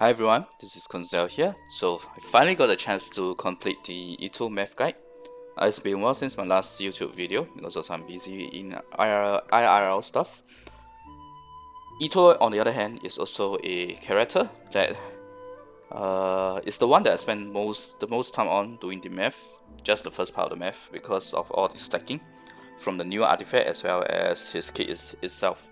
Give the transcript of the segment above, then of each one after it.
Hi everyone, this is Koinzell here. So I finally got a chance to complete the Itto math guide. It's been a while since my last YouTube video because also I'm busy in IRL stuff. Itto, on the other hand, is also a character that is the one that I spent the most time on doing the math, just the first part of the math, because of all the stacking from the new artifact as well as his kit itself.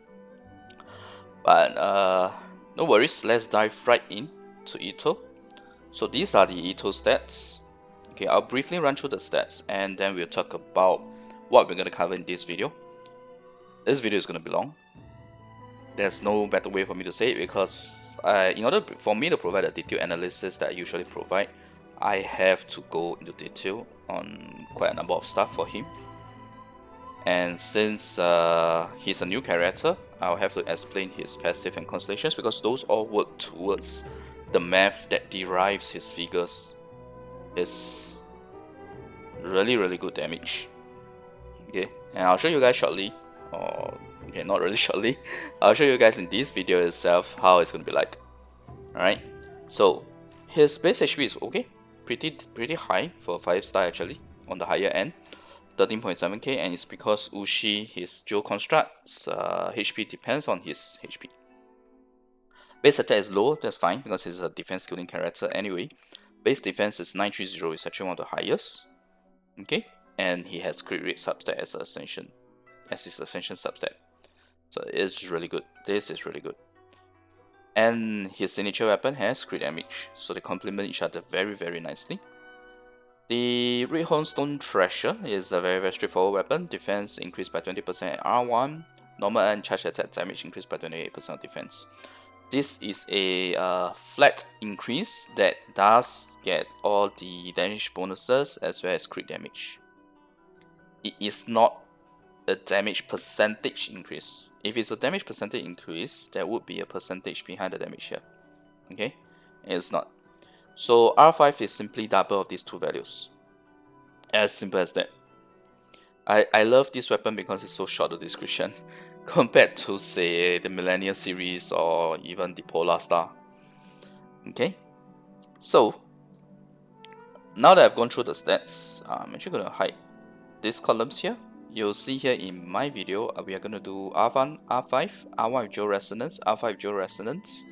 But no worries, let's dive right in to Itto. So these are the Itto stats. Okay, I'll briefly run through the stats and then we'll talk about what we're going to cover in this video. This video is going to be long. There's no better way for me to say it because in order for me to provide a detailed analysis that I usually provide, I have to go into detail on quite a number of stuff for him. And since he's a new character, I'll have to explain his passive and constellations because those all work towards the math that derives his figures. It's really good damage. Okay, and I'll show you guys shortly, or okay, not really shortly. I'll show you guys in this video itself how it's gonna be like. Alright, so his base HP is okay, pretty high for 5-star actually, on the higher end. 13.7k, and it's because Ushi, his dual construct's HP depends on his HP. Base attack is low, that's fine because he's a defense skilling character anyway. Base defense is 930, is actually one of the highest. Okay, and he has crit rate substat as his ascension substat. So it's really good. This is really good. And his signature weapon has crit damage, so they complement each other very nicely. The Redhorn Stonethresher is a very straightforward weapon. Defense increased by 20% at R1. Normal and charge attack damage increased by 28% of defense. This is a flat increase that does get all the damage bonuses as well as crit damage. It is not a damage percentage increase. If it's a damage percentage increase, there would be a percentage behind the damage here. Okay? It's not. So R5 is simply double of these two values. As simple as that. I love this weapon because it's so short of description compared to say the Millennial series or even the Polar Star. Okay, so now that I've gone through the stats, I'm actually going to hide these columns here. You'll see here in my video, we are going to do R1, R5, R1 with Dual Resonance, R5 with Dual Resonance,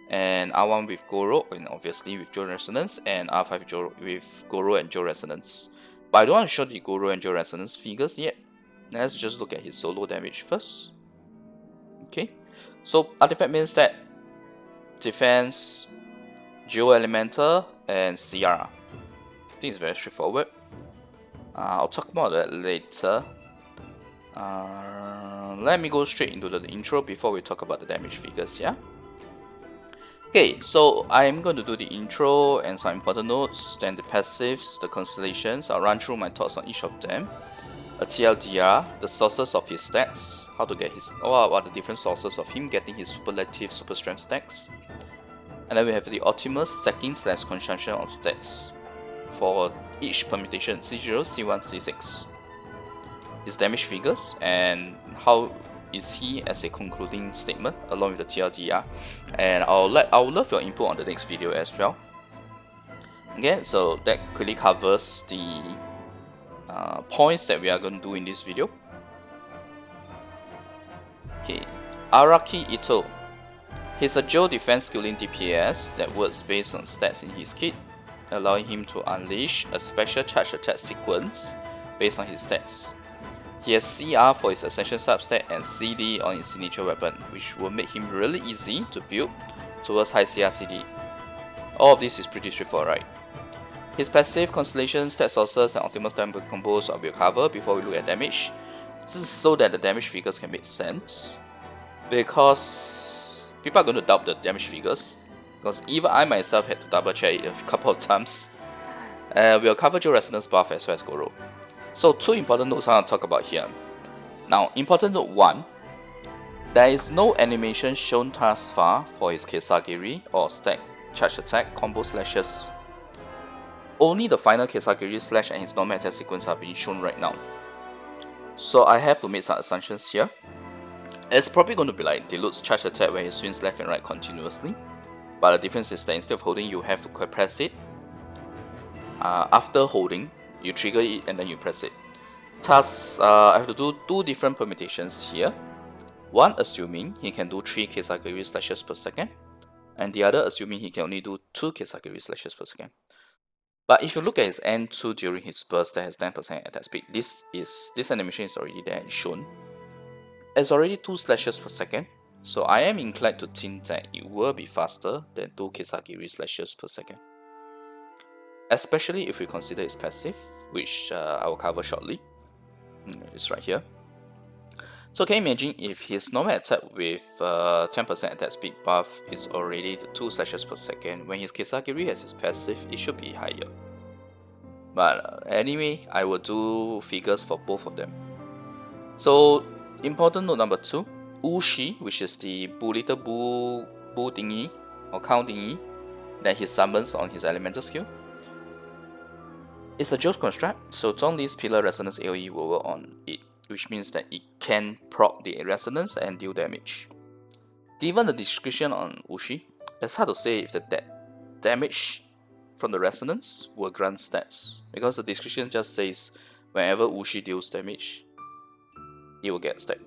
and R1 with Gorou, and obviously with Dual Resonance, and R5 with Gorou and Dual Resonance. But I don't want to show the Gorou and Dual Resonance figures yet. Let's just look at his solo damage first. Okay, so artifact means that defense, Geo Elemental, and CR. I think it's very straightforward. I'll talk more about that later. Let me go straight into the intro before we talk about the damage figures, yeah? Okay, so I'm going to do the intro and some important notes, then the passives, the constellations. I'll run through my thoughts on each of them. A TLDR, the sources of his stats, how to get his, what are the different sources of him getting his Superlative Superstrength stacks. And then we have the optimal stacking / consumption of stats for each permutation, C0, C1, C6. His damage figures and how is he as a concluding statement along with the TLDR, and I would love your input on the next video as well. Okay, so that quickly covers the points that we are going to do in this video. Okay, Arataki Itto. He's a dual defense skilling DPS that works based on stats in his kit, allowing him to unleash a special charge attack sequence based on his stats. He has CR for his Ascension substat and CD on his signature weapon, which will make him really easy to build towards high CR CD. All of this is pretty straightforward, right? His passive, constellation, stat sources, and optimal stat combos I will cover before we look at damage. This is so that the damage figures can make sense, because people are going to doubt the damage figures, because even I myself had to double check it a couple of times. We'll cover Dual Resonance buff as well as Gorou. So two important notes I want to talk about here. Now, important note 1, there is no animation shown thus far for his Kesagiri or stack charge attack combo slashes. Only the final Kesagiri slash and his normal attack sequence are being shown right now. So I have to make some assumptions here. It's probably going to be like Dilute's charge attack where he swings left and right continuously. but the difference is that instead of holding, you have to press it. After holding, you trigger it and then you press it. Thus, I have to do 2 different permutations here. One assuming he can do 3 Kesagiri slashes per second, and the other assuming he can only do 2 Kesagiri slashes per second. But if you look at his N2 during his burst that has 10% attack speed, this animation is already there and shown. It's already 2 slashes per second, so I am inclined to think that it will be faster than 2 Kesagiri slashes per second. Especially if we consider its passive, which I will cover shortly. It's right here. So can you imagine if his normal attack with 10% attack speed buff is already 2 slashes per second, when his Kesagiri has his passive, it should be higher. But anyway, I will do figures for both of them. So important note number 2, Ushi, which is the little bull thingy or cow thingy that he summons on his elemental skill. It's a Joe construct, so Zhongli's Pillar Resonance AoE will work on it, which means that it can proc the resonance and deal damage. Given the description on Ushi, it's hard to say if the damage from the resonance will grant stats, because the description just says whenever Ushi deals damage, it will get stat.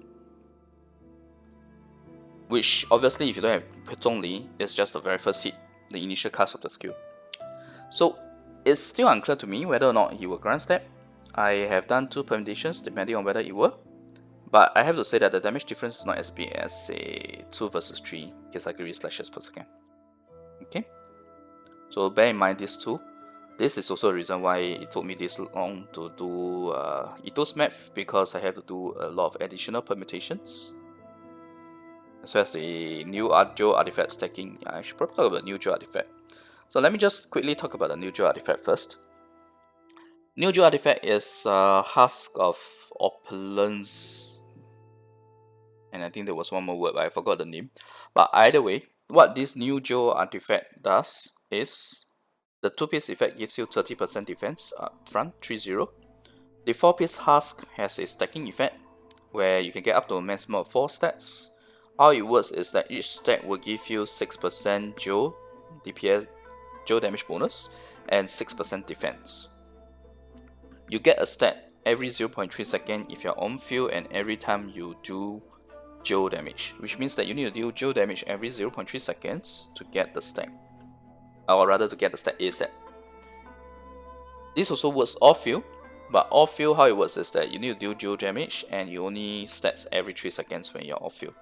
Which obviously, if you don't have Zhongli, it's just the very first hit, the initial cast of the skill. So it's still unclear to me whether or not he will grant stat. I have done 2 permutations depending on whether it will, but I have to say that the damage difference is not as big as say 2 versus 3 Kesagiri slashes per second. Okay, so bear in mind these 2. This is also a reason why it took me this long to do Itto's math, because I have to do a lot of additional permutations, as well as the new Joe artifact stacking. I should probably talk about new Joe artifact. So let me just quickly talk about the new Joe artifact first. New Joe artifact is Husk of Opulence, and I think there was one more word, but I forgot the name. But either way, what this new Joe artifact does is the 2-piece effect gives you 30% defense up front, 3-0. The 4-piece Husk has a stacking effect where you can get up to a maximum of 4 stats. How it works is that each stack will give you 6% Joe DPS Joe damage bonus and 6% defense. You get a stat every 0.3 seconds if you're on field and every time you do Joe damage, which means that you need to do Joe damage every 0.3 seconds to get the stat, or rather to get the stat ASAP. This also works off field, but off field how it works is that you need to do Joe damage and you only stats every 3 seconds when you're off field.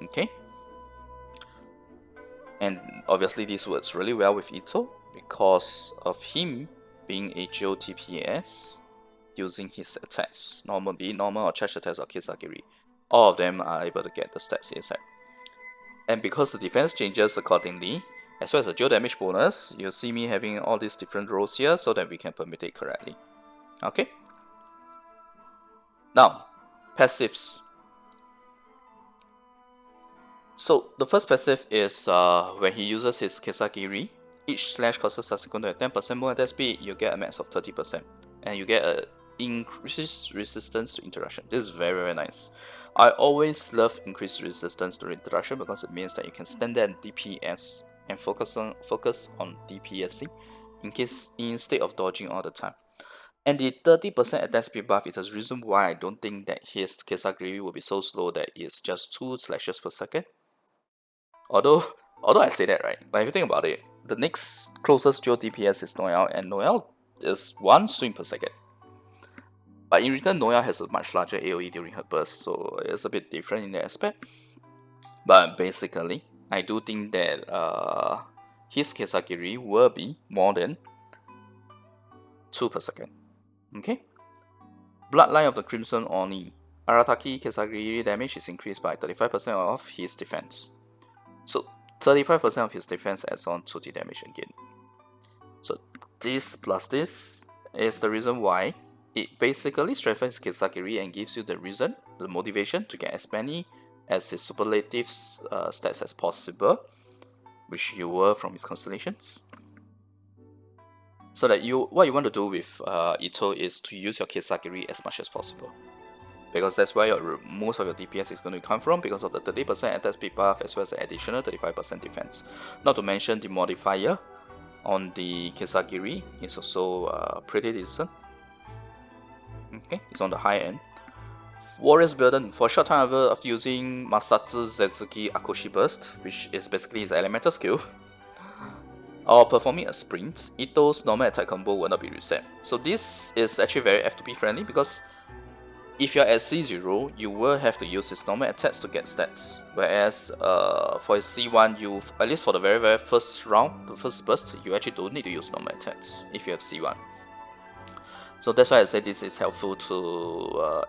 Okay? And obviously this works really well with Itto because of him being a Joe DPS using his attacks, be it normal or charge attacks or Kesagiri. All of them are able to get the stats ASAP. And because the defense changes accordingly, as well as the Joe damage bonus, you'll see me having all these different roles here so that we can permutate correctly. Okay? Now, passives. So the first passive is when he uses his Kesagiri, each slash causes subsequent to 10% more attack speed, you get a max of 30%. And you get an increased resistance to interaction. This is very, very nice. I always love increased resistance to interaction because it means that you can stand there and DPS and focus on DPSing instead of dodging all the time. And the 30% attack speed buff is the reason why I don't think that his Kesagiri will be so slow that it's just 2 slashes per second. Although I say that, right? But if you think about it, the next closest Joe DPS is Noelle, and Noelle is 1 swing per second. But in return, Noelle has a much larger AoE during her burst, so it's a bit different in that aspect. But basically, I do think that his Kesagiri will be more than 2 per second. Okay? Bloodline of the Crimson Oni. Arataki Kesagiri damage is increased by 35% of his defense. So 35% of his defense adds on to the damage again. So this plus this is the reason why it basically strengthens Kesagiri and gives you the motivation to get as many as his superlative stats as possible, which you were from his Constellations. So that what you want to do with Itto is to use your Kesagiri as much as possible. because that's where most of your DPS is going to come from, because of the 30% attack speed buff as well as the additional 35% defense. Not to mention the modifier on the Kesagiri is also pretty decent. Okay, it's on the high end. Warrior's Burden. For a short time after using Masatsu Zetsuki Akoshi Burst, which is basically his elemental skill, or performing a sprint, Itto's normal attack combo will not be reset. So this is actually very F2P friendly, because if you're at C0, you will have to use his normal attacks to get stats. Whereas for his C1, you, at least for the very first round, the first burst, you actually don't need to use normal attacks if you have C1. So that's why I say this is helpful to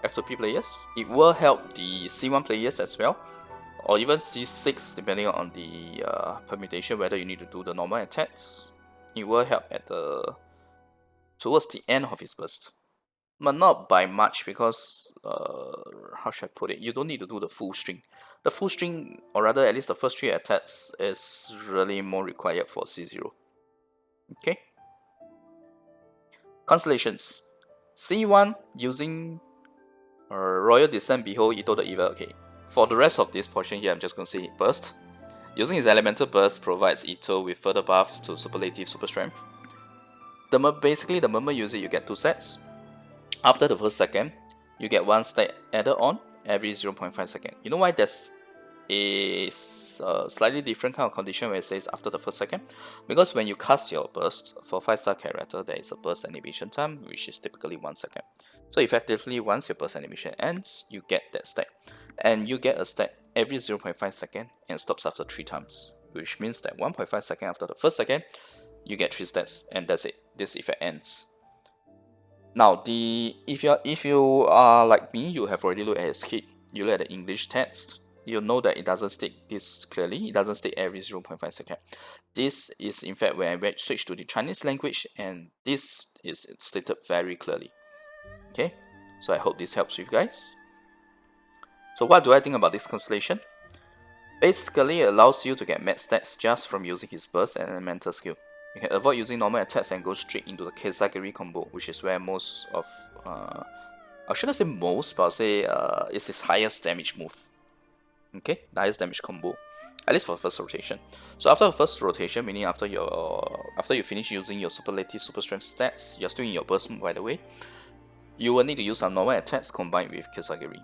F2P players. It will help the C1 players as well, or even C6 depending on the permutation, whether you need to do the normal attacks. It will help at towards the end of his burst. But not by much, because, how should I put it, you don't need to do the full string. The full string, or rather at least the first 3 attacks, is really more required for C0. Okay. Constellations. C1 using Royal Descent, Behold Itto the Evil. Okay. For the rest of this portion here, I'm just going to say Burst. Using his Elemental Burst provides Itto with further buffs to Superlative Superstrength. Basically, the moment you use it, you get 2 sets. After the first second, you get 1 stat added on every 0.5 seconds. You know why there's a slightly different kind of condition where it says after the first second? Because when you cast your burst for 5-star character, there is a burst animation time, which is typically 1 second. So effectively, once your burst animation ends, you get that stat. And you get a stat every 0.5 seconds and stops after 3 times. Which means that 1.5 seconds after the first second, you get 3 stats, and that's it. This effect ends. Now, if you are like me, you have already looked at his kit, you look at the English text, you'll know that it doesn't state this clearly. It doesn't state every 0.5 seconds. This is in fact when I switch to the Chinese language, and this is stated very clearly. Okay, so I hope this helps you guys. So what do I think about this constellation? Basically, it allows you to get max stats just from using his burst and elemental skill. You can avoid using normal attacks and go straight into the Kesagiri combo, which is where most of, I shouldn't say most, but I'll say it's his highest damage move. Okay, the highest damage combo, at least for the first rotation. So after the first rotation, meaning after you finish using your Superlative Superstrength stats, you're still in your burst mode by the way, you will need to use some normal attacks combined with Kesagiri.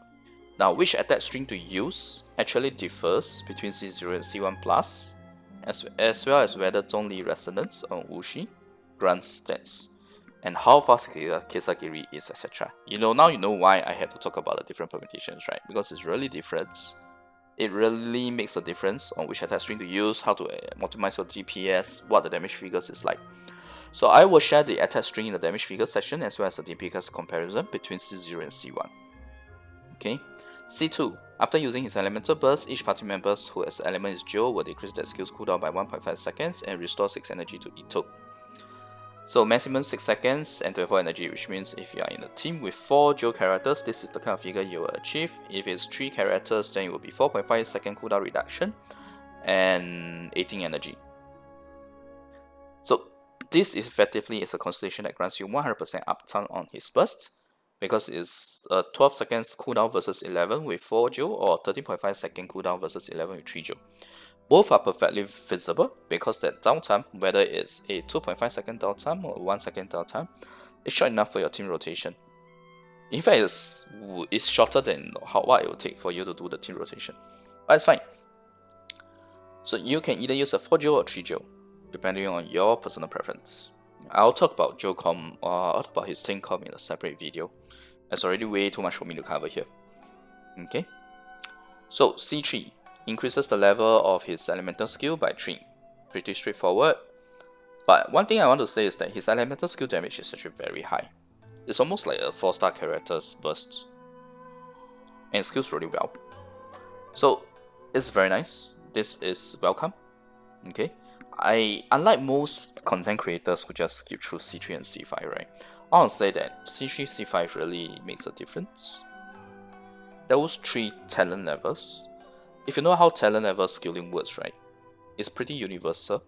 Now, which attack string to use actually differs between C0 and C1+, as well as whether Zhongli Resonance on Wuxi grants stats, and how fast Kesagiri is, etc. Now you know why I had to talk about the different permutations, right? Because it's really different. It really makes a difference on which attack string to use, how to optimize your DPS, what the damage figures is like. So I will share the attack string in the damage figures section, as well as the DPS comparison between C0 and C1. Okay, C2. After using his elemental burst, each party members who has element is Geo will decrease their skills cooldown by 1.5 seconds and restore 6 energy to Itto. So maximum 6 seconds and 24 energy, which means if you are in a team with 4 Geo characters, this is the kind of figure you will achieve. If it's 3 characters, then it will be 4.5 second cooldown reduction and 18 energy. So this effectively is a constellation that grants you 100% uptime on his burst, because it's 12 seconds cooldown versus 11 with 4 Geo, or 13.5 second cooldown versus 11 with 3 Geo. Both are perfectly feasible, because that downtime, whether it's a 2.5 second downtime or 1 second downtime, is short enough for your team rotation. In fact, it's shorter than what it will take for you to do the team rotation, but it's fine. So you can either use a 4 Geo or 3 Geo, depending on your personal preference. I'll talk about I'll talk about his team comp in a separate video. It's already way too much for me to cover here. Okay, so C3 increases the level of his elemental skill by 3. Pretty straightforward. But one thing I want to say is that his elemental skill damage is actually very high. It's almost like a 4-star character's burst, and it skills really well. So it's very nice. This is welcome. Okay, unlike most content creators who just skip through C3 and C5, right? I want to say that C3, C5 really makes a difference. Those 3 talent levels, if you know how talent level skilling works, right, it's pretty universal.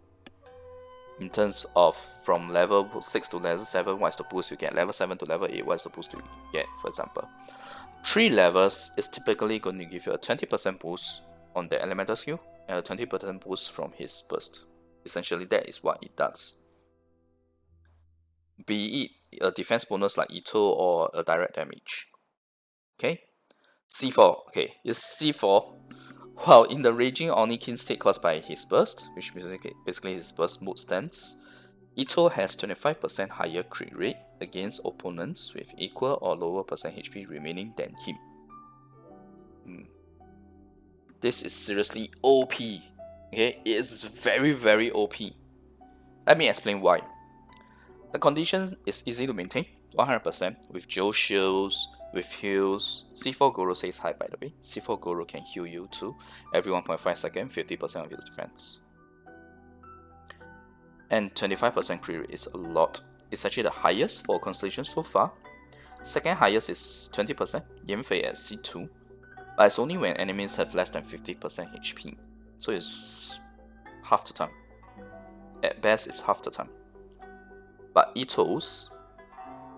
In terms of from level 6 to level 7, what is the boost you get? Level 7 to level 8, what is the boost you get, for example? 3 levels is typically going to give you a 20% boost on the elemental skill and a 20% boost from his burst. Essentially, that is what it does. Be it a defense bonus like Itto or a direct damage. Okay, C4. Okay, is C4. While in the raging Onikin state caused by his burst, which basically his burst mode stance, Itto has 25% higher crit rate against opponents with equal or lower percent HP remaining than him. This is seriously OP. Okay, it is very, very OP. Let me explain why. The condition is easy to maintain, 100%, with Joe shields, with heals. C0 Gorou says hi, by the way. C0 Gorou can heal you too, every 1.5 seconds, 50% of his defense. And 25% crit rate is a lot. It's actually the highest for Constellations so far. Second highest is 20%, Yanfei at C2. But it's only when enemies have less than 50% HP. So it's half the time. At best, it's half the time. But Itto's,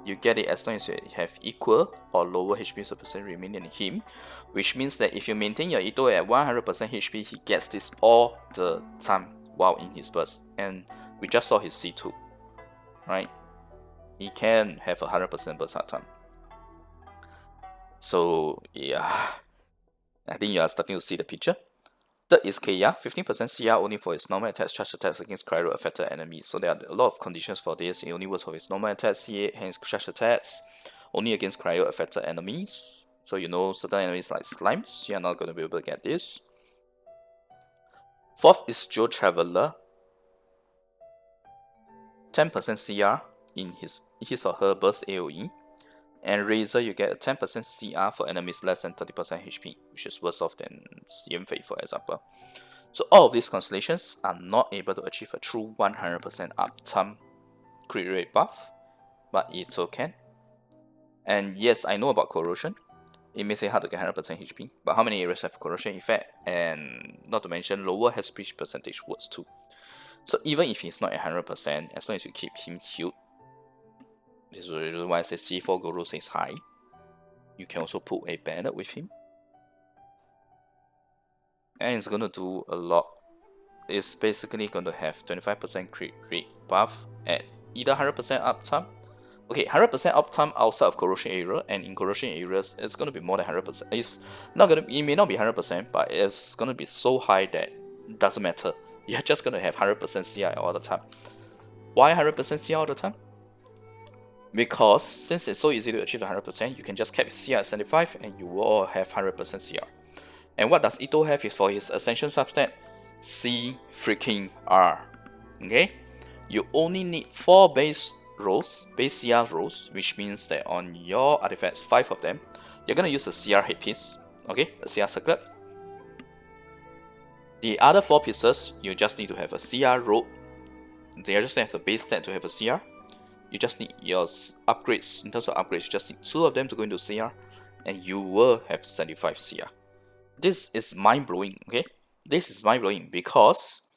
you get it as long as you have equal or lower HP percent remaining in him, which means that if you maintain your Itto at 100% HP, he gets this all the time while in his burst. And we just saw his C2, right? He can have 100% burst at time. So yeah, I think you are starting to see the picture. Third is Kaya, 15% CR only for his normal attacks, charge attacks against cryo affected enemies. So there are a lot of conditions for this. It only works for his normal attacks, C8, hence charge attacks, only against cryo affected enemies. So you know certain enemies like slimes, you are not going to be able to get this. Fourth is Joe Traveler, 10% CR in his or her burst AoE. And Razor, you get a 10% CR for enemies less than 30% HP, which is worse off than Yanfei, for example. So all of these constellations are not able to achieve a true 100% uptime crit rate buff, but Itto can. And yes, I know about corrosion. It may say hard to get 100% HP, but how many areas have corrosion effect? And not to mention lower HP percentage works too. So even if he's not at 100%, as long as you keep him healed, this is the reason why I say C0 Gorou says hi. You can also put a banner with him. And it's going to do a lot. It's basically going to have 25% crit rate buff at either 100% uptime. Okay, 100% uptime outside of corrosion area, and in corrosion areas, it's going to be more than 100%. It may not be 100%, but it's going to be so high that it doesn't matter. You're just going to have 100% CI all the time. Why 100% CI all the time? Because since it's so easy to achieve 100%, you can just cap CR at 75 and you will have 100% CR. And what does Itto have is for his Ascension substat? C freaking R. Okay? You only need 4 base CR rolls, which means that on your artifacts, 5 of them, you're gonna use a CR headpiece, okay? A CR circlet. The other 4 pieces, you just need to have a CR roll. They just have the base stat to have a CR. You just need your upgrades. In terms of upgrades, you just need 2 of them to go into CR, and you will have 75 CR. This is mind-blowing, okay? This is mind-blowing because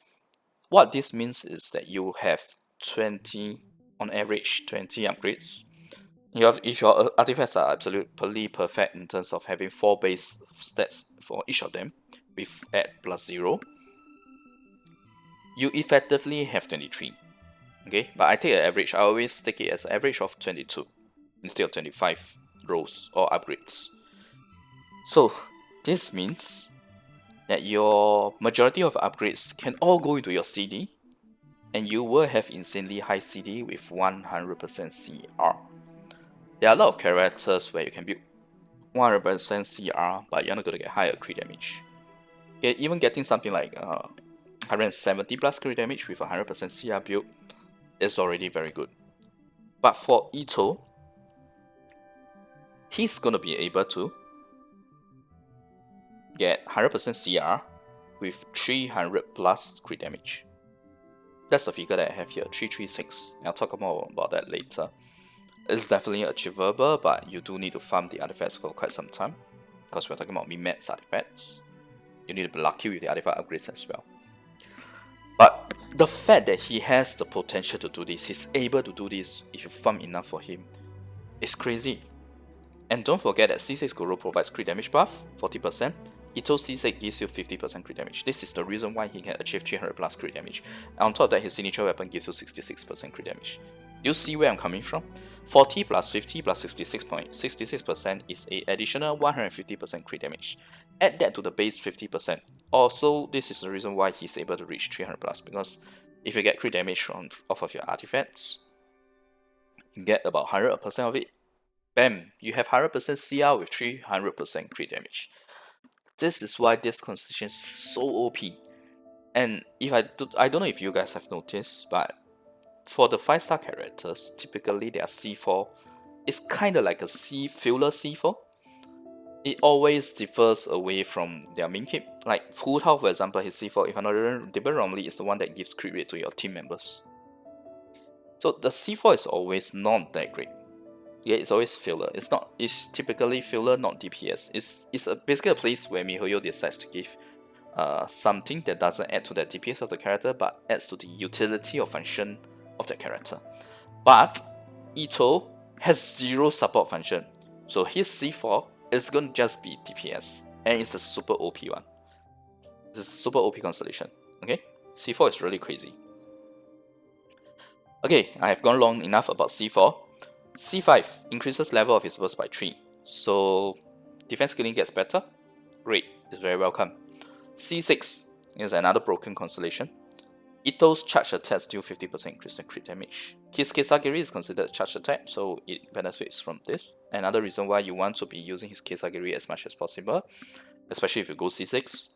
what this means is that you have 20, on average, 20 upgrades. If your artifacts are absolutely perfect in terms of having 4 base stats for each of them, with at +0, you effectively have 23. Okay, but I take an average. I always take it as an average of 22 instead of 25 rolls or upgrades. So this means that your majority of upgrades can all go into your CD, and you will have insanely high CD with 100% CR. There are a lot of characters where you can build 100% CR, but you're not going to get higher crit damage. Okay, even getting something like 170 plus crit damage with 100% CR build is already very good. But for Itto, he's gonna be able to get 100% CR with 300 plus crit damage. That's the figure that I have here, 336. I'll talk more about that later. It's definitely achievable, but you do need to farm the artifacts for quite some time, because we're talking about min-max artifacts. You need to be lucky with the artifact upgrades as well. But the fact that he has the potential to do this, he's able to do this if you farm enough for him, is crazy. And don't forget that C6 Gorou provides crit damage buff, 40%. Itto C6 gives you 50% crit damage. This is the reason why he can achieve 300 plus crit damage. And on top of that, his signature weapon gives you 66% crit damage. You see where I'm coming from? 40 plus 50 plus 66% is an additional 150% crit damage. Add that to the base 50%. Also, this is the reason why he's able to reach 300 plus, because if you get crit damage off of your artifacts, you get about 100% of it. Bam! You have 100% CR with 300% crit damage. This is why this Constellation is so OP. And if I don't know if you guys have noticed, but for the 5-star characters, typically their C4 is kind of like a filler C4. It always differs away from their main kit. Like Fu Tao, for example, his C4, if I'm not wrongly, is the one that gives crit rate to your team members. So the C4 is always not that great. Yeah, it's always filler. It's typically filler, not DPS. It's basically a place where MiHoYo decides to give something that doesn't add to the DPS of the character, but adds to the utility or function of the character. But Itto has 0 support function, so his C4 is going to just be DPS, and it's a super OP one. It's a super OP constellation. Okay, C4 is really crazy. Okay, I have gone long enough about C4. C5 increases level of his burst by 3, so defense scaling gets better. Great, it's very welcome. C6 is another broken constellation. Itto's charge attacks deal 50% increase in crit damage. His Kesagiri is considered charge attack, so it benefits from this. Another reason why you want to be using his Kesagiri as much as possible, especially if you go C6.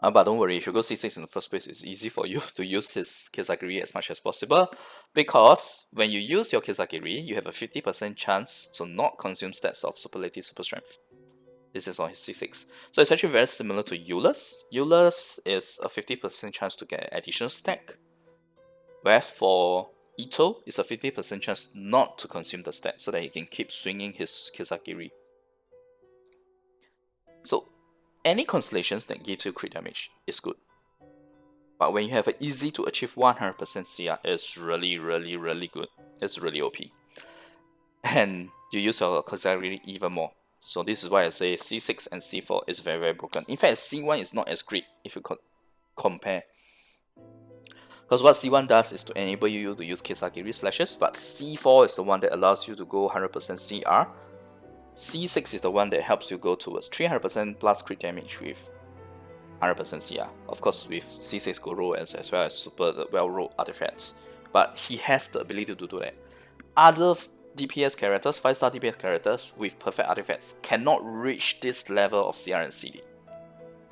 But don't worry, if you go C6 in the first place, it's easy for you to use his Kesagiri as much as possible, because when you use your Kesagiri, you have a 50% chance to not consume stats of Superlative Superstrength. This is on his C6. So it's actually very similar to Euless. Euless is a 50% chance to get an additional stack, whereas for Itto, it's a 50% chance not to consume the stat, so that he can keep swinging his Kesagiri. So any constellations that gives you crit damage is good. But when you have an easy to achieve 100% CR, it's really good. It's really OP. And you use your Kesagiri even more. So this is why I say C6 and C4 is very broken. In fact, C1 is not as great if you compare. Because what C1 does is to enable you to use Kesagiri slashes, but C4 is the one that allows you to go 100% CR. C6 is the one that helps you go towards 300% plus crit damage with 100% CR. Of course, with C6 Gorou as well as super well-rolled artifacts. But he has the ability to do that. Other DPS characters, 5-star DPS characters with perfect artifacts cannot reach this level of CR and CD.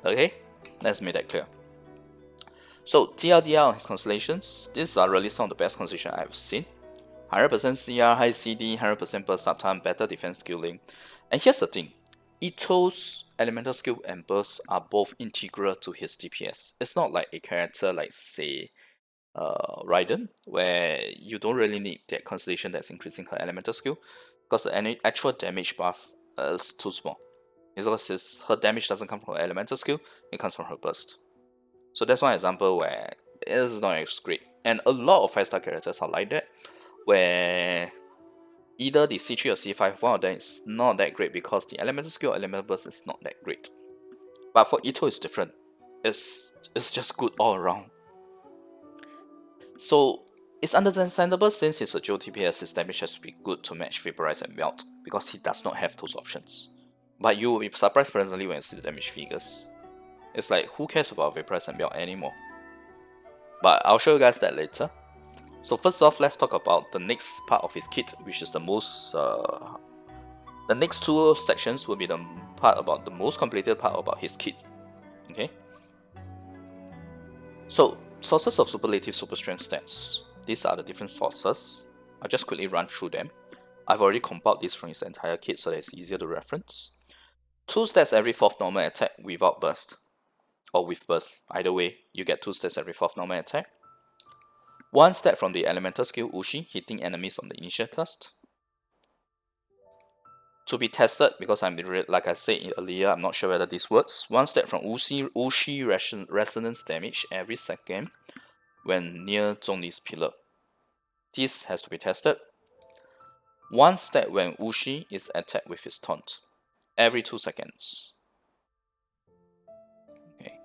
Okay? Let's make that clear. So, TLDR on his constellations, these are really some of the best constellations I've seen. 100% CR, high CD, 100% burst uptime, better defense skilling. And here's the thing, Itto's elemental skill and burst are both integral to his DPS. It's not like a character like, say, Raiden, where you don't really need that constellation that's increasing her elemental skill, because the actual damage buff is too small. It's because her damage doesn't come from her elemental skill, it comes from her burst. So that's one example where it is not as great. And a lot of 5-star characters are like that, where either the C3 or C5, one of them is not that great because the elemental skill or elemental burst is not that great. But for Itto, it's different. It's just good all around. So it's understandable, since he's a dual DPS, his damage has to be good to match Vaporize and Melt, because he does not have those options. But you will be surprised presently when you see the damage figures. It's like, who cares about Vaporize and Melt anymore? But I'll show you guys that later. So first off, let's talk about the next part of his kit, which is the most... the next 2 sections will be the most completed part about his kit. Okay? So, sources of Superlative Superstrength stats. These are the different sources. I'll just quickly run through them. I've already compiled this from his entire kit, so that it's easier to reference. 2 stats every 4th normal attack without burst, or with burst. Either way, you get 2 stats every 4th normal attack. 1 stat from the elemental skill Ushi, hitting enemies on the initial cast. To be tested, because like I said earlier, I'm not sure whether this works. 1 stat from Ushi resonance damage every second when near Zhongli's pillar. This has to be tested. 1 stat when Wuxi is attacked with his taunt, every 2 seconds. Okay.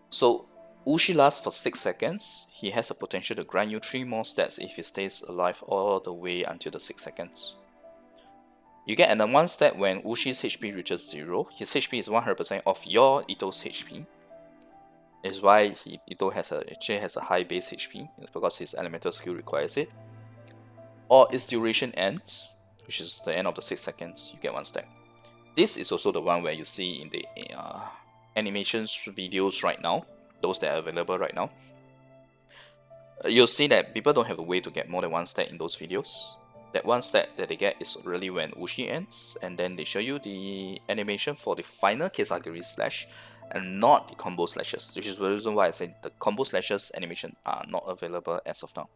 So Wuxi lasts for 6 seconds. He has a potential to grant you 3 more stats if he stays alive all the way until the 6 seconds. You get another 1 stat when Wushi's HP reaches 0. His HP is 100% of your Itto's HP. Is why Itto actually has a high base HP, it's because his elemental skill requires it. Or its duration ends, which is the end of the 6 seconds, you get 1 stat. This is also the one where you see in the animations videos right now, those that are available right now. You'll see that people don't have a way to get more than 1 stat in those videos. That 1 stat that they get is really when Wuxi ends, and then they show you the animation for the final Kesagiri slash, and not the combo slashes, which is the reason why I say the combo slashes animation are not available as of now.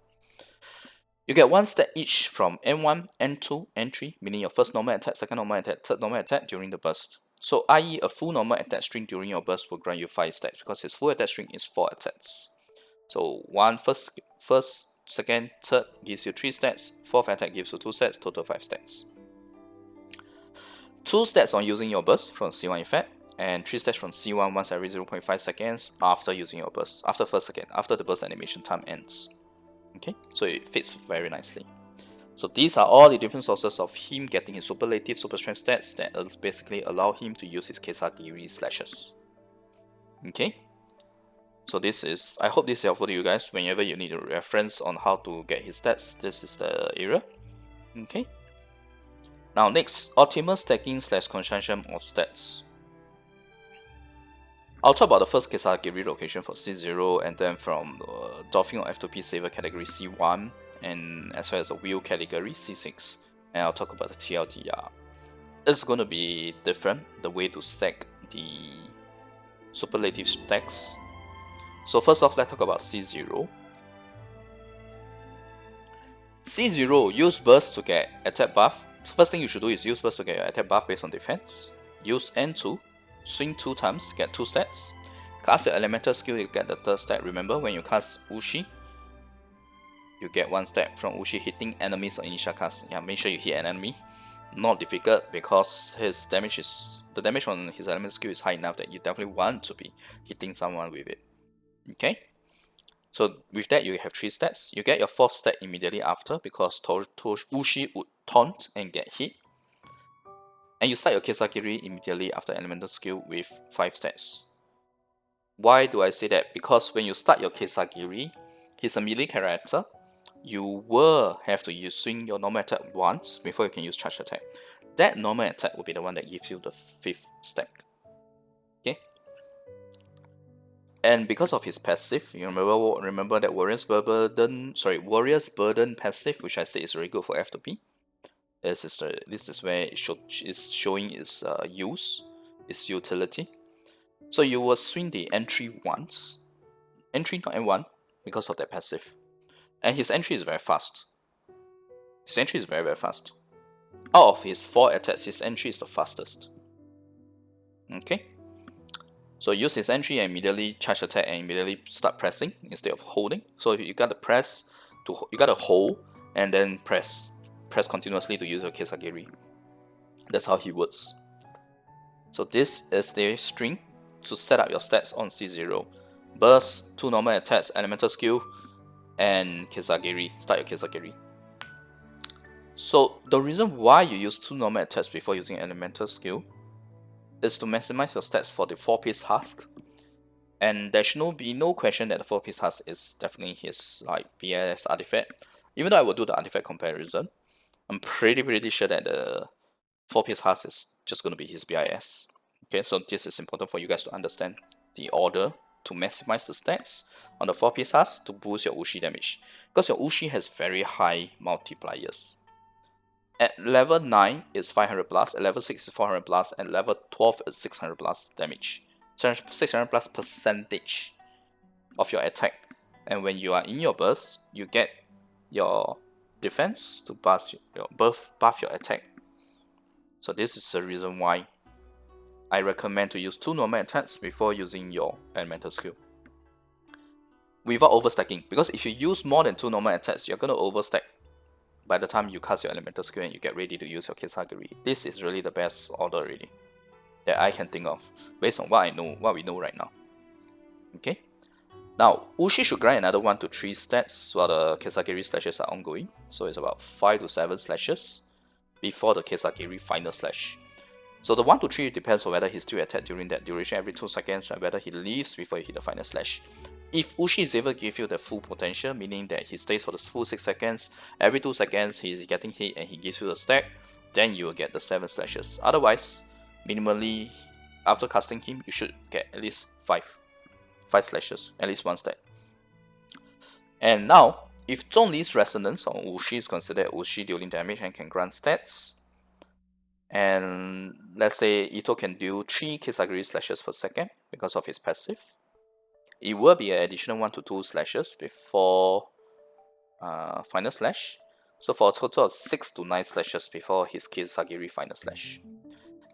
You get 1 stat each from N1, N2, N3, meaning your first normal attack, second normal attack, third normal attack during the burst. So i.e. a full normal attack string during your burst will grant you 5 stats, because his full attack string is 4 attacks. So first, second, third gives you 3 stats, fourth attack gives you 2 stats, total 5 stats. 2 stats on using your burst from C1 effect, and 3 stats from C1 once every 0.5 seconds after using your burst, after the burst animation time ends. Okay, so it fits very nicely. So these are all the different sources of him getting his superlative superstrength stats that basically allow him to use his Kesagiri slashes. Okay, so this is, I hope this is helpful to you guys. Whenever you need a reference on how to get his stats, this is the area. Okay. Now next, optimal stacking / construction of stats. I'll talk about the first Kesagiri location for C0, and then from Dolphin or F2P saver category C1, and as well as the wheel category C6, and I'll talk about the TLDR. It's going to be different, the way to stack the superlative stacks. So first off, let's talk about C0. C0, use burst to get attack buff. So first thing you should do is use burst to get your attack buff based on defense. Use N2, swing 2 times, get 2 stats. Cast your elemental skill, you get the 3rd stat. Remember, when you cast Wuxi, you get 1 stat from Wuxi hitting enemies on initial cast. Yeah, make sure you hit an enemy. Not difficult, because his damage the damage on his elemental skill is high enough that you definitely want to be hitting someone with it. Okay, so with that you have 3 stats. You get your 4th stat immediately after, because Wuxi would taunt and get hit. And you start your Kesagiri immediately after elemental skill with 5 stats. Why do I say that? Because when you start your Kesagiri, he's a melee character. You will have to swing your normal attack once before you can use charge attack. That normal attack will be the one that gives you the 5th stack. Okay. And because of his passive, you remember that Warrior's Burden passive, which I say is very good for F2P. This is where it's showing its use, its utility. So you will swing the entry once, entry not N1, because of that passive. And his entry is very fast. His entry is very, very fast. Out of his 4 attacks, his entry is the fastest. Okay. So use his entry and immediately charge attack and immediately start pressing instead of holding. So you gotta press, you gotta hold and then press continuously to use your Kesagiri. That's how he works. So this is the string to set up your stats on C0. Burst, 2 normal attacks, elemental skill, and Kesagiri. Start your Kesagiri. So the reason why you use 2 normal attacks before using elemental skill is to maximize your stats for the 4-piece husk. And there should be no question that the 4-piece husk is definitely his BS artifact. Even though I will do the artifact comparison, I'm pretty sure that the 4-piece husk is just going to be his BIS. Okay, so this is important for you guys to understand the order to maximize the stats on the 4-piece husk to boost your Wuxi damage, because your Wuxi has very high multipliers. At level 9 is 500 plus, at level 6 is 400 plus, and level 12 is 600 plus damage. 600 plus percentage of your attack. And when you are in your burst, you get your defense to buff your attack. So this is the reason why I recommend to use 2 normal attacks before using your elemental skill, without overstacking. Because if you use more than 2 normal attacks, you're going to overstack by the time you cast your elemental skill and you get ready to use your Kesagiri, this is really the best order already that I can think of based on what we know right now. Okay. Now, Ushi should grant another 1 to 3 stats while the Kesagiri slashes are ongoing, so it's about 5 to 7 slashes before the Kesagiri final slash. So the 1 to 3 depends on whether he still attack during that duration every 2 seconds and whether he leaves before he hit the final slash. If Ushi is able to give you the full potential, meaning that he stays for the full 6 seconds, every 2 seconds he is getting hit and he gives you the stack, then you will get the 7 slashes. Otherwise, minimally, after casting him, you should get at least 5 slashes, at least 1 stack. And now, if Zhongli's resonance on Ushi is considered Ushi dealing damage and can grant stats, and let's say Itto can do 3 Kesagiri slashes per second because of his passive, it will be an additional 1 to 2 slashes before final slash. So for a total of 6 to 9 slashes before his Kesagiri final slash.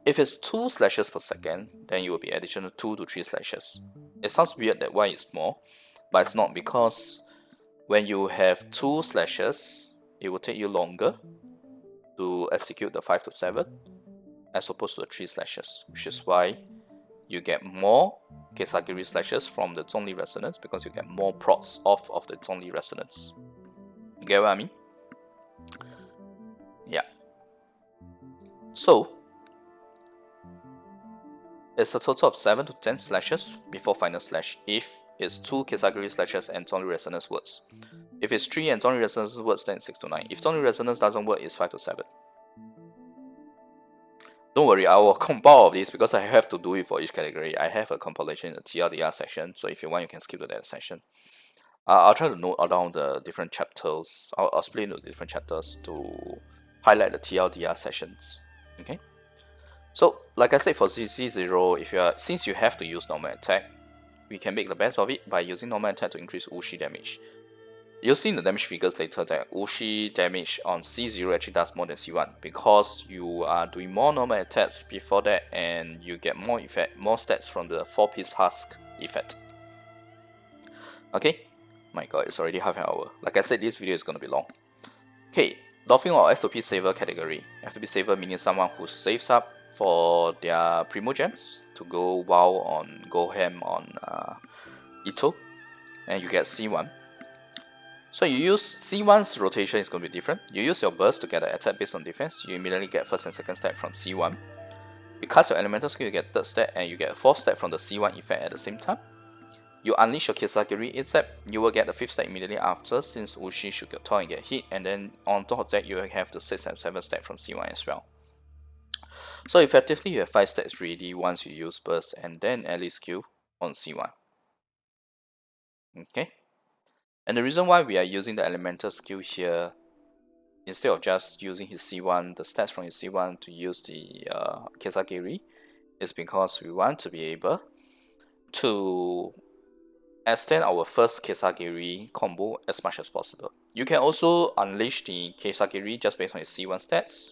If it's 2 slashes per second, then it will be additional 2 to 3 slashes. It sounds weird that why it's more, but it's not, because when you have 2 slashes, it will take you longer to execute the 5 to 7 as opposed to the 3 slashes, which is why you get more Kesagiri slashes from the Zhongli resonance, because you get more procs off of the Zhongli resonance. You get what I mean? Yeah. So it's a total of 7 to 10 slashes before final slash if it's 2 Kesagiri slashes and Zhongli resonance works. If it's 3 and Zhongli resonance works, then it's 6 to 9. If Zhongli resonance doesn't work, it's 5 to 7. Don't worry, I will compile all of this because I have to do it for each category. I have a compilation in the TLDR section, so if you want, you can skip to that section. I'll try to note down the different chapters. I'll split into different chapters to highlight the TLDR sessions. Okay. So, like I said, for C0, since you have to use normal attack, we can make the best of it by using normal attack to increase Ushi damage. You'll see in the damage figures later that Ushi damage on C0 actually does more than C1 because you are doing more normal attacks before that and you get more stats from the 4-piece husk effect. Okay, my god, it's already half an hour. Like I said, this video is gonna be long. Okay, Dolphin or F2P saver category. F2P saver meaning someone who saves up for their primo gems to go ham on Itto, and you get C1. So you use C1's rotation is going to be different. You use your burst to get an attack based on defense. You immediately get first and second stat from C1. You cast your elemental skill, you get third stat, and you get a fourth stat from the C1 effect at the same time. You unleash your Kesagiri ASAP, you will get the fifth stat immediately after, since Ushi should get tall and get hit, and then on top of that you will have the 6th and 7th stat from C1 as well. So effectively you have 5 stats ready once you use burst and then ally skill on C1. Okay. And the reason why we are using the elemental skill here, instead of just using his C1, the stats from his C1 to use the Kesagiri, is because we want to be able to extend our first Kesagiri combo as much as possible. You can also unleash the Kesagiri just based on his C1 stats.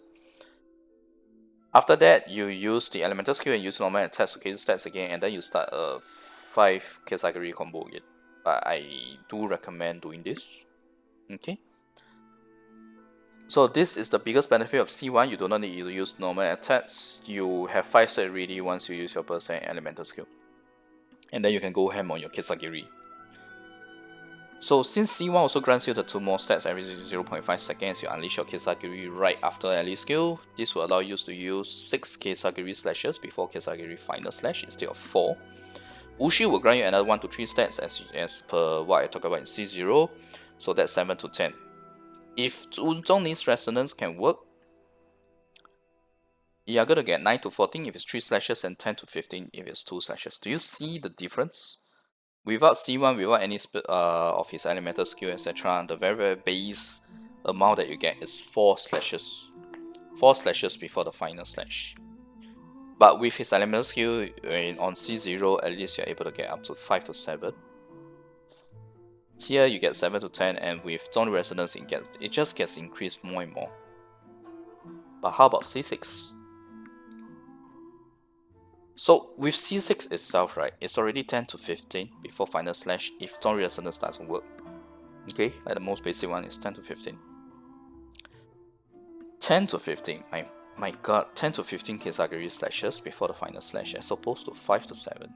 After that, you use the elemental skill and use normal attacks to case stats again, and then you start a 5 Kesagiri combo again. But I do recommend doing this. Okay. So this is the biggest benefit of C1. You do not need to use normal attacks. You have 5 stats ready once you use your burst and elemental skill. And then you can go ham on your Kesagiri. So since C1 also grants you the 2 more stats every 0.5 seconds, you unleash your Kesagiri right after ally skill. This will allow you to use 6 Kesagiri slashes before Kesagiri final slash instead of 4. Ushi will grant you another 1 to 3 stats as per what I talked about in C0, so that's 7 to 10. If Zhongli's resonance can work, you are going to get 9 to 14 if it's 3 slashes and 10 to 15 if it's 2 slashes. Do you see the difference? Without C1, without any of his elemental skill, etc., the very base amount that you get is 4 slashes. 4 slashes before the final slash. But with his elemental skill on C0, at least you're able to get up to 5 to 7. Here you get 7 to 10, and with Zhongli resonance it just gets increased more and more. But how about C6? So with C6 itself, right, it's already 10 to 15 before final slash if Zhongli resonance doesn't work. Okay, like the most basic one is 10 to 15. 10 to 15. My god, 10 to 15 Kesagiri slashes before the final slash as opposed to 5 to 7.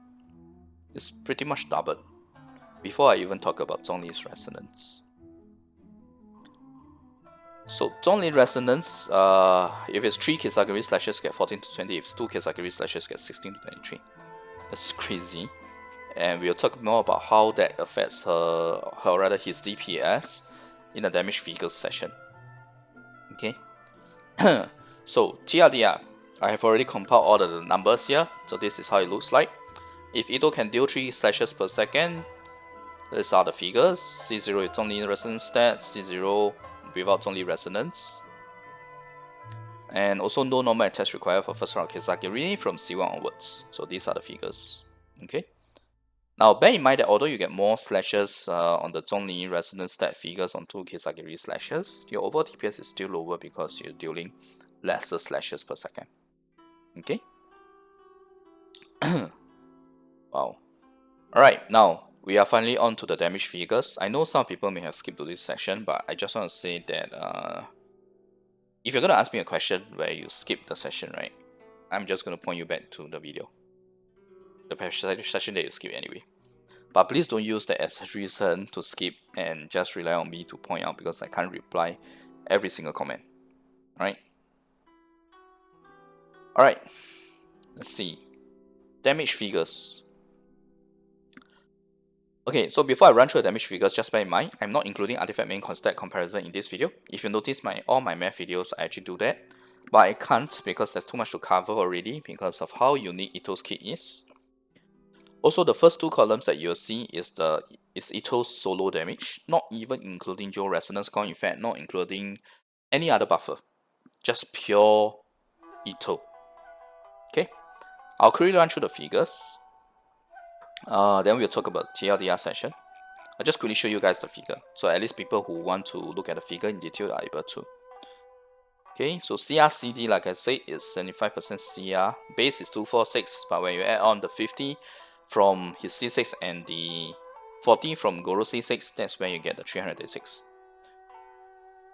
It's pretty much doubled. Before I even talk about Zhongli's resonance. So Zhongli resonance, if it's 3 Kesagiri slashes get 14 to 20, if it's 2 Kesagiri slashes get 16 to 23. That's crazy. And we'll talk more about how that affects his DPS in the damage figures session. Okay. So TLDR, I have already compiled all the numbers here, so this is how it looks like. If Itto can deal 3 slashes per second, these are the figures. C0 is Zhongli resonance stat, C0 without Zhongli resonance. And also no normal attacks required for first round Kesagiri from C1 onwards. So these are the figures. Okay. Now bear in mind that although you get more slashes on the Zhongli resonance stat figures on 2 Kesagiri slashes, your overall DPS is still lower because you're dealing lesser slashes per second. Okay. Wow. Alright, now we are finally on to the damage figures. I know some people may have skipped to this section, but I just want to say that if you're going to ask me a question where you skip the session, right, I'm just going to point you back to the video. The session that you skip anyway. But please don't use that as a reason to skip and just rely on me to point out because I can't reply every single comment. Alright? Alright, let's see. Damage figures. Okay, so before I run through the damage figures, just bear in mind, I'm not including artifact main constat comparison in this video. If you notice all my math videos, I actually do that. But I can't because there's too much to cover already because of how unique Itto's kit is. Also, the first 2 columns that you'll see is Itto's solo damage, not even including Dual Resonance Coin, in fact, not including any other buffer. Just pure Itto. Okay, I'll quickly run through the figures. Then we'll talk about TLDR session. I'll just quickly show you guys the figure, so at least people who want to look at the figure in detail are able to. Okay, so CR/CD, like I said, is 75% CR. Base is 246, but when you add on the 50 from his C6 and the 40 from Gorou C6, that's when you get the 336.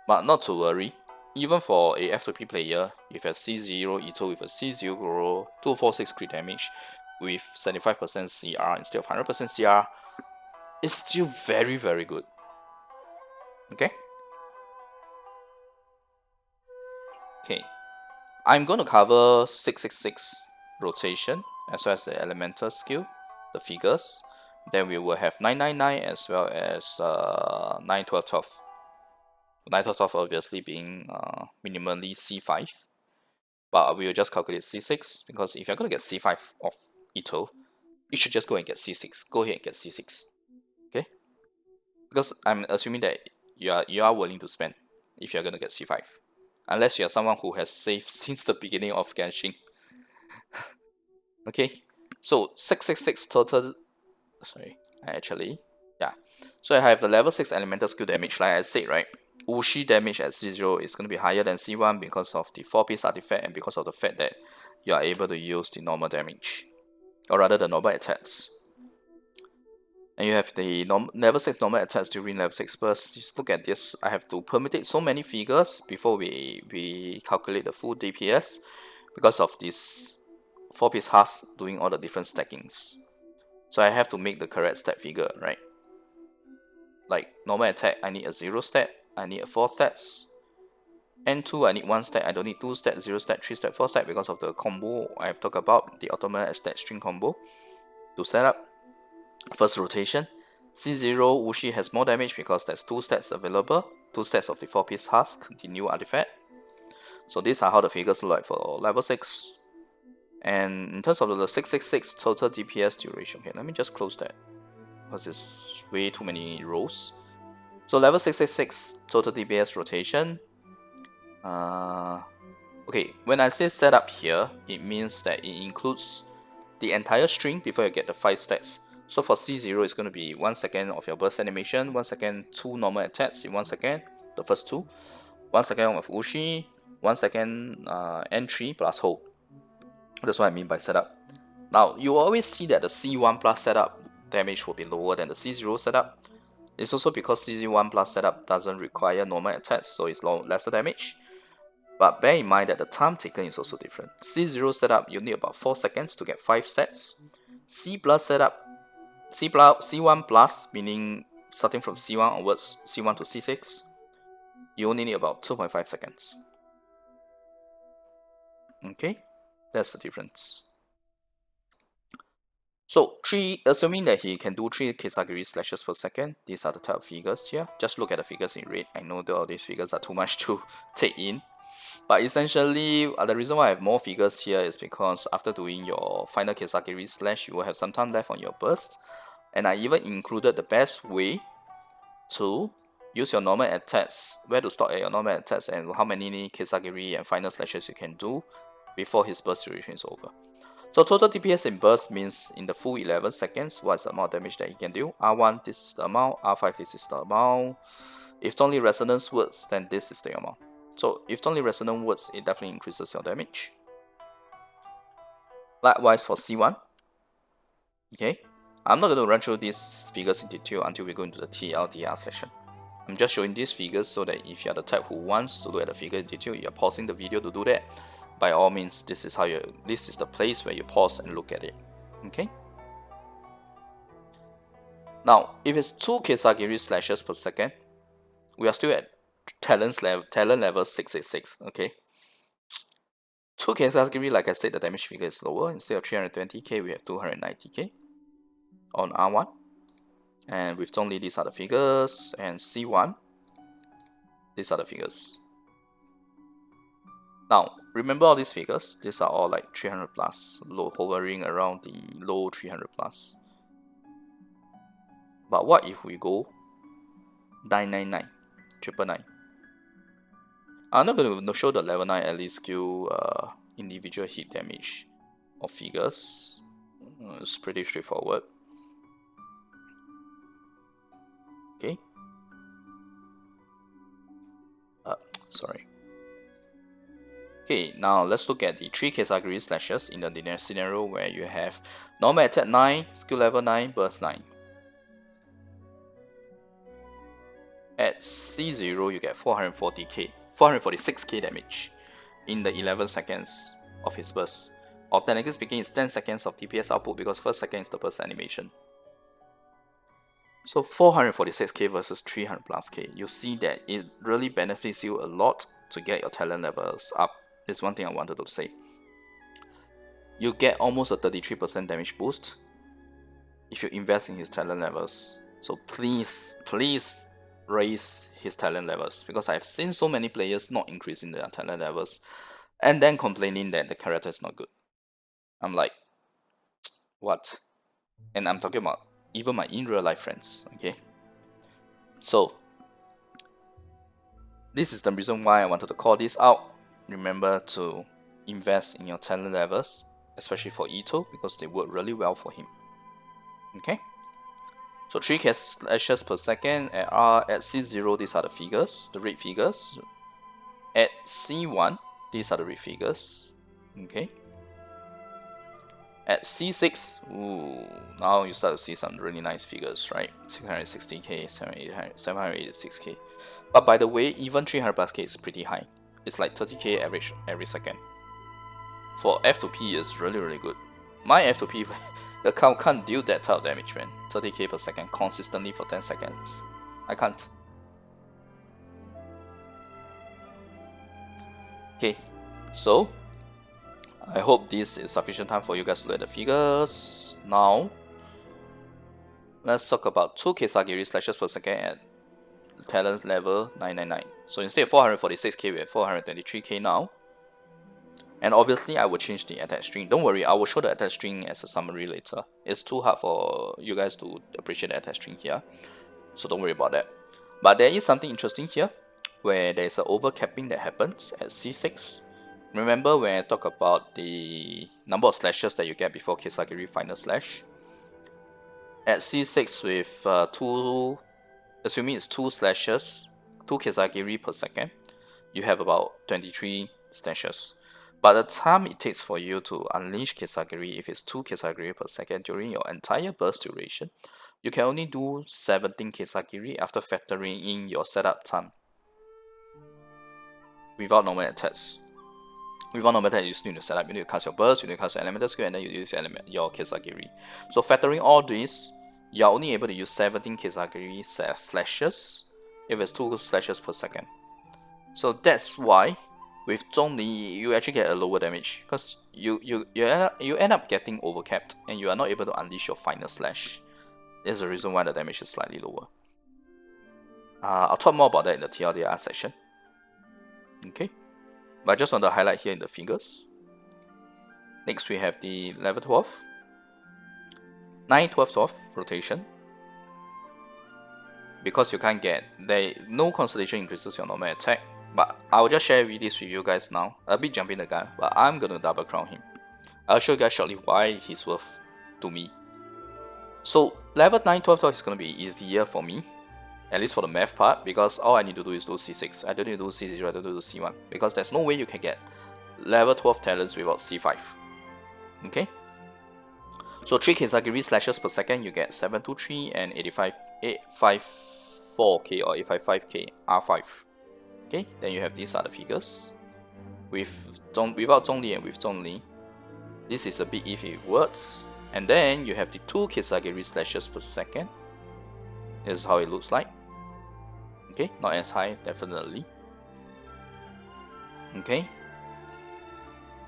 But not to worry, even for a F2P player, if a C0 Itto with a C0 Gorou, 246 crit damage with 75% CR instead of 100% CR, it's still very, very good. Okay? Okay, I'm going to cover 666 rotation as well as the elemental skill, the figures. Then we will have 999 as well as 91212. 91212 obviously being minimally C5, but we will just calculate C6 because if you're going to get C5 of Itto, you should just go and get C6. Go ahead and get C6. Okay? Because I'm assuming that you are willing to spend if you're going to get C5. Unless you're someone who has saved since the beginning of Genshin. Okay, so 666 total. Sorry, yeah. So I have the level 6 elemental skill damage, like I said, right? Wuxi damage at C0 is going to be higher than C1 because of the 4-piece artifact and because of the fact that you are able to use the normal damage, or rather the normal attacks. And you have the level 6 normal attacks during level 6 bursts. Just look at this. I have to permutate so many figures before we calculate the full DPS because of this 4-piece husk doing all the different stackings. So I have to make the correct stat figure, right? Like normal attack, I need a 0 stat, I need a 4 stats. N2, I need 1 stat, I don't need 2 stat, 0 stat, 3 stat, 4 stat because of the combo I have talked about, the automatic stat string combo to set up. First rotation, C0 Wuxi has more damage because there's 2 stats available, 2 stats of the 4-piece husk, the new artifact. So these are how the figures look like for level 6. And in terms of the 666 total DPS duration, okay, let me just close that because it's way too many rows. So level 666 total DPS rotation. Okay, when I say setup here, it means that it includes the entire string before you get the 5 stats. So for C0, it's going to be 1 second of your burst animation, 1 second 2 normal attacks in 1 second, the first 2, 1 second of Wuxi, 1 second N3 plus hold. That's what I mean by setup. Now, you always see that the C1 plus setup damage will be lower than the C0 setup. It's also because C1 plus setup doesn't require normal attacks, so it's lesser damage. But bear in mind that the time taken is also different. C0 setup, you need about 4 seconds to get 5 sets. C plus setup, C1 plus, meaning starting from C1 onwards, C1 to C6, you only need about 2.5 seconds. Okay, that's the difference. So, assuming that he can do 3 Kesagiri slashes per second, these are the type of figures here. Just look at the figures in red. I know that all these figures are too much to take in. But essentially, the reason why I have more figures here is because after doing your final Kesagiri slash, you will have some time left on your burst. And I even included the best way to use your normal attacks, where to stop at your normal attacks, and how many Kesagiri and final slashes you can do before his burst duration is over. So total DPS in burst means in the full 11 seconds, what is the amount of damage that he can do. R1, this is the amount. R5, this is the amount. If it's only resonance words, then this is the amount. So if it's only resonant words, it definitely increases your damage. Likewise for C1. Okay, I'm not going to run through these figures in detail until we go into the TLDR session. I'm just showing these figures so that if you're the type who wants to look at the figure in detail, you're pausing the video to do that. By all means, this is the place where you pause and look at it. Okay. Now, if it's 2 Kesagiri slashes per second, we are still at talent level 666. Okay. 2 Kesagiri, like I said, the damage figure is lower. Instead of 320k, we have 290k on R1. And with Zhongli, these are the figures. And C1, these are the figures. Now, remember all these figures, these are all like 300 plus, hovering around the low 300 plus. But what if we go 999, 999? I'm not going to show the level 9 ally skill individual hit damage of figures. It's pretty straightforward. Okay. Sorry. Okay, now let's look at the 3 Kesagiri slashes in the scenario where you have normal attack 9, skill level 9, burst 9. At C0, you get 446k damage in the 11 seconds of his burst. Or technically speaking, it's 10 seconds of DPS output because first second is the burst animation. So 446k versus 300 plus k. You see that it really benefits you a lot to get your talent levels up. This is one thing I wanted to say. You get almost a 33% damage boost if you invest in his talent levels. So please raise his talent levels, because I've seen so many players not increasing their talent levels and then complaining that the character is not good. I'm like, what? And I'm talking about even my in real life friends, okay? So this is the reason why I wanted to call this out. Remember to invest in your talent levels, especially for Itto, because they work really well for him. Okay? So 3 slashes per second at C0, these are the figures, the red figures. At C1, these are the red figures. Okay? At C6, ooh, now you start to see some really nice figures, right? 660k, 786k. But by the way, even 300 plus k is pretty high. It's like 30k average every second. For F2P is really good. My F2P account can't deal that type of damage, man. 30k per second consistently for 10 seconds. I can't. Okay, so I hope this is sufficient time for you guys to look at the figures. Now, let's talk about 2 Kesagiri slashes per second at talent level 999. So instead of 446k, we have 423k now. And obviously, I will change the attack string. Don't worry, I will show the attack string as a summary later. It's too hard for you guys to appreciate the attack string here, so don't worry about that. But there is something interesting here, where there is an overcapping that happens at C6. Remember when I talk about the number of slashes that you get before Kesagiri final slash? At C6 with assuming it's 2 slashes, 2 Kesagiri per second, you have about 23 slashes. But the time it takes for you to unleash Kesagiri, if it's 2 Kesagiri per second during your entire burst duration, you can only do 17 Kesagiri after factoring in your setup time. without normal attacks. Without normal attack, you still need to set up. You need to cast your burst, you need to cast your elemental skill, and then you use your Kesagiri. So factoring all this, you're only able to use 17 Kesagiri slashes if it's 2 slashes per second. So that's why with Zhongli you actually get a lower damage, because you end up getting overcapped and you are not able to unleash your final slash. There's the reason why the damage is slightly lower. I'll talk more about that in the TLDR section. Okay, but I just want to highlight here in the figures. Next we have the level 12, 9, 12, 12 rotation. Because you can't get, no constellation increases your normal attack, but I will just share this with you guys now. A bit jumping the gun, but I'm gonna double crown him. I'll show you guys shortly why he's worth to me. So level 9, 12, 12 is gonna be easier for me, at least for the math part, because all I need to do is do C6. I don't need to do C0, I don't need to do C1, because there's no way you can get level 12 talents without C5. Okay? So 3 Kesagiri slashes per second, you get 723 and 854k or 855k R5. Okay, then you have these other figures. Without Zhongli and with Zhongli, this is a bit iffy words. And then you have the 2 Kesagiri slashes per second. This is how it looks like. Okay, not as high, definitely. Okay,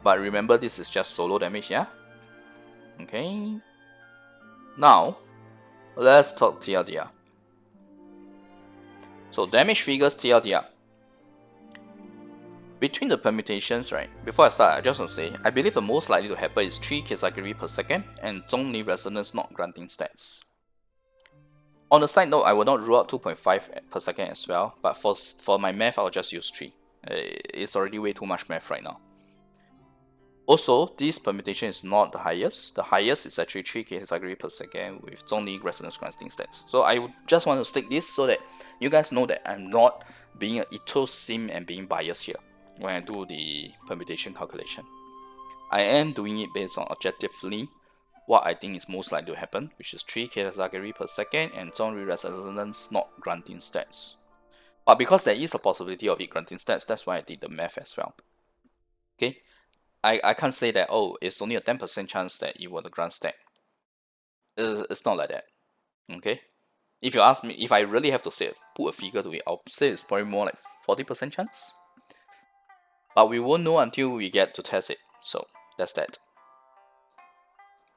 but remember this is just solo damage, yeah? Okay, now let's talk TLDR. So damage figures TLDR. Between the permutations, right, before I start, I just want to say, I believe the most likely to happen is 3 Kesagiri per second and Zhongli resonance not granting stats. On the side note, I will not rule out 2.5 per second as well, but for my math, I'll just use 3. It's already way too much math right now. Also, this permutation is not the highest. The highest is actually 3 Kesagiri per second with Zhongli resonance granting stats. So I just want to stick this so that you guys know that I'm not being an Itto sim and being biased here when I do the permutation calculation. I am doing it based on objectively what I think is most likely to happen, which is 3 Kesagiri per second and Zhongli resonance not granting stats. But because there is a possibility of it granting stats, that's why I did the math as well. Okay, I can't say that, oh, it's only a 10% chance that it will grant stat. It's not like that. Okay, if you ask me, if I really have to say put a figure to it, I'll say it's probably more like 40% chance. But we won't know until we get to test it. So that's that.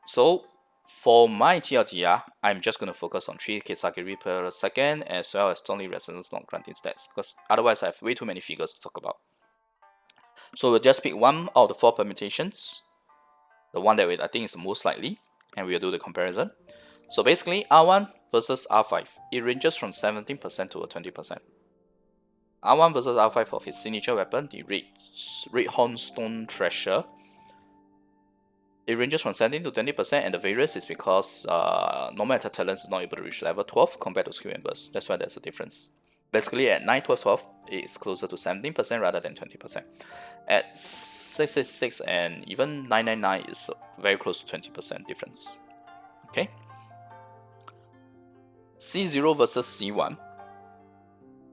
So for my TLDR, I'm just going to focus on 3 Kesagiri per second as well as Zhongli resonance not granting stats, because otherwise I have way too many figures to talk about. So we'll just pick one out of the 4 permutations, the one that I think is the most likely, and we'll do the comparison. So basically, R1 versus R5, it ranges from 17% to 20%. R1 versus R5 of his signature weapon, the Redhorn Stonethresher, it ranges from 17 to 20%, and the variance is because normal attack talent is not able to reach level 12 compared to skill and burst. That's why there's a difference. Basically, at 9, 12, 12, it's closer to 17% rather than 20%. At 666 and even 999 is very close to 20% difference. Okay. C0 versus C1,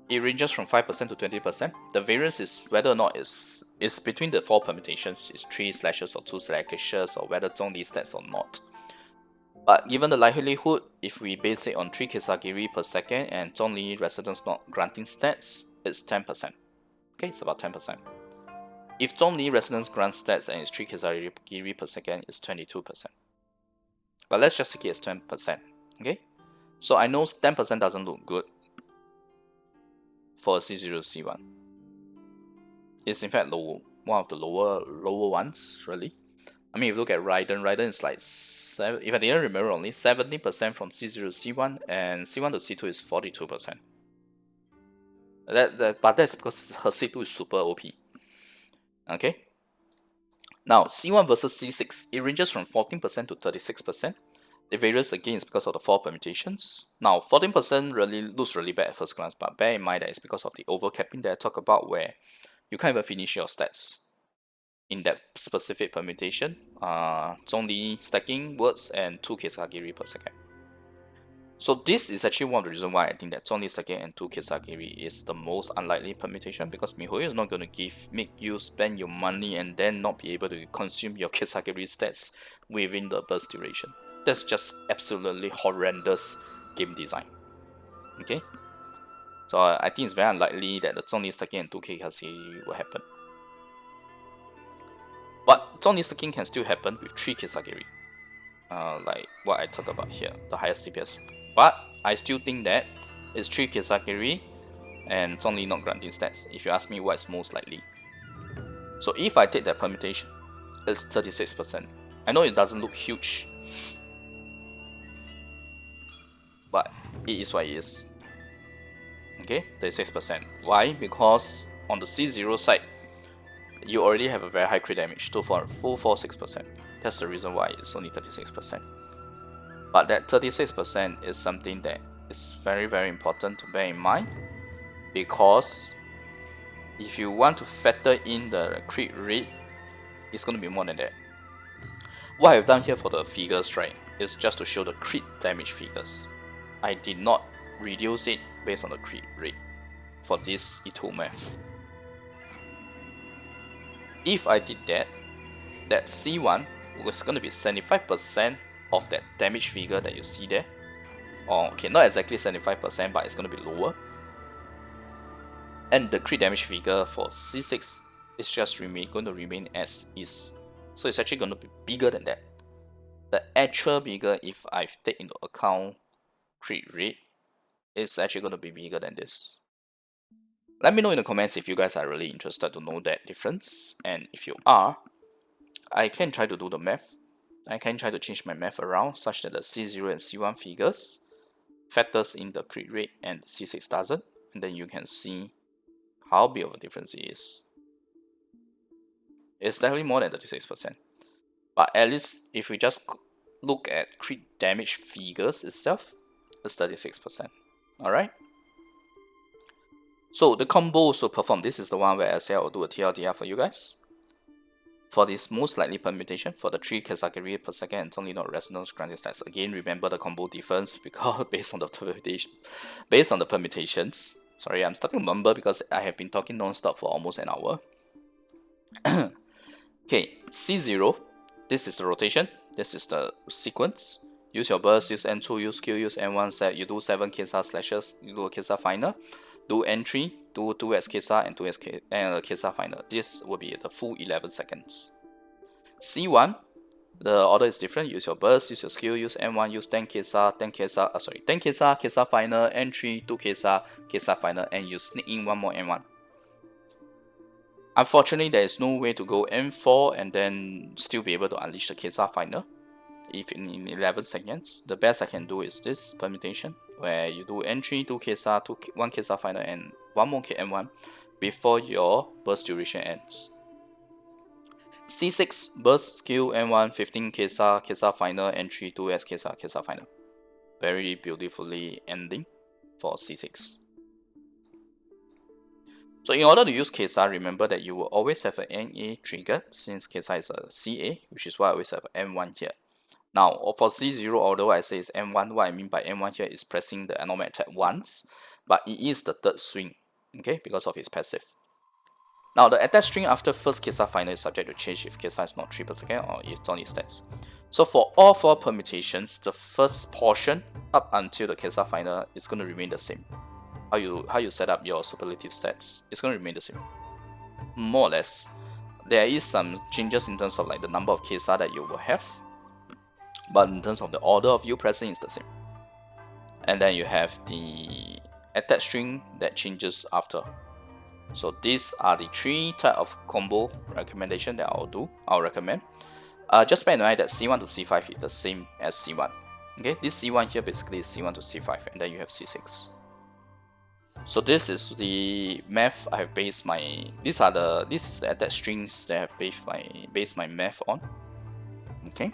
it ranges from 5% to 20%. The variance is whether or not it's between the 4 permutations, is 3 slashes or 2 slashes, or whether Zhongli stats or not. But given the likelihood, if we base it on 3 Kesagiri per second and Zhongli resonance not granting stats, it's 10%. Okay, it's about 10%. If Zhongli resonance grants stats and it's 3 Kesagiri per second, it's 22%. But let's just take it as 10%. Okay, so I know 10% doesn't look good for a C0 C1. It's in fact low, one of the lower ones, really. I mean, if you look at Redhorn is like, if I didn't remember only, 70% from C0 C1, and C1 to C2 is 42%. But that's because her C2 is super OP. Okay. Now, C1 versus C6, it ranges from 14% to 36%. It varies again because of the 4 permutations. Now, 14% really looks really bad at first glance, but bear in mind that it's because of the overcapping that I talked about, where you can't even finish your stats in that specific permutation. Zhongli stacking words and 2 Kesagiri per second. So this is actually one of the reasons why I think that Zhongli second and 2 Kesagiri is the most unlikely permutation, because MiHoYo is not going to make you spend your money and then not be able to consume your Kesagiri stats within the burst duration. That's just absolutely horrendous game design. Okay, so I think it's very unlikely that the Zhongli second and 2 Kesagiri will happen. But Zhongli second can still happen with 3 Kesagiri. Like what I talked about here, the highest CPS. But I still think that it's 3 Kesagiri and Zhongli not granting stats, if you ask me what is most likely. So if I take that permutation, it's 36%. I know it doesn't look huge, but it is what it is. Okay, 36%. Why? Because on the C0 side, you already have a very high crit damage, 246%. That's the reason why it's only 36%. But that 36% is something that is very, very important to bear in mind, because if you want to factor in the crit rate, it's going to be more than that. What I've done here for the figures, right, is just to show the crit damage figures. I did not reduce it based on the crit rate for this Itto math. If I did that, that C1 was going to be 75% of that damage figure that you see there. Or, okay, not exactly 75%, but it's going to be lower. And the crit damage figure for C6 is just going to remain as is. So it's actually going to be bigger than that. The actual bigger, if I take into account crit rate, it's actually going to be bigger than this. Let me know in the comments if you guys are really interested to know that difference. And if you are, I can try to do the math. I can try to change my math around such that the C0 and C1 figures factors in the crit rate and C6 doesn't. And then you can see how big of a difference it is. It's definitely more than 36%. But at least if we just look at crit damage figures itself, it's 36%. Alright? So the combos will perform. This is the one where I say I will do a TLDR for you guys. For this most likely permutation, for the 3 Kesagiri per second and Zhongli not resonance granting stats. Again, remember the combo difference because based on the permutations. Sorry, I'm starting to mumble because I have been talking non-stop for almost an hour. Okay, C0, this is the rotation, this is the sequence. Use your burst, use N2, use Q, use N1 set. You do 7 Kesa slashes, you do a Kesa final. Do entry, do 2x Kesa and 2x Kesa final. This will be the full 11 seconds. C1, the order is different. Use your burst, use your skill, use N1, use 10 Kesa, 10 Kesa, Kesa final, entry, 2 Kesa, Kesa final, and you sneak in one more N1. Unfortunately, there is no way to go N4 and then still be able to unleash the Kesa final. If in 11 seconds, the best I can do is this permutation, where you do entry, 2 Kesa, 1 Kesa final, and 1 more KM1 before your burst duration ends. C6, burst skill, N1, 15 Kesa, Kesa final, entry, 2S Kesa, Kesa final. Very beautifully ending for C6. So in order to use Kesa, remember that you will always have an NA triggered, since Kesa is a CA, which is why I always have an M1 here. Now, for C0, although I say it's M1, what I mean by M1 here is pressing the normal attack once, but it is the third swing, okay, because of its passive. Now, the attack string after first Kesa final is subject to change if Kesa is not 3 per second or if it's only stats. So for all 4 permutations, the first portion up until the Kesa final is going to remain the same. How you set up your superlative stats, it's going to remain the same. More or less. There is some changes in terms of like the number of Kesa that you will have, but in terms of the order of you pressing, it's the same. And then you have the attack string that changes after. So these are the 3 type of combo recommendation that I'll recommend. Just bear in mind that C1 to C5 is the same as C1. Okay, this C1 here basically is C1 to C5, and then you have C6. So this is the math I have based my. This is the attack strings that I have based my math on. Okay.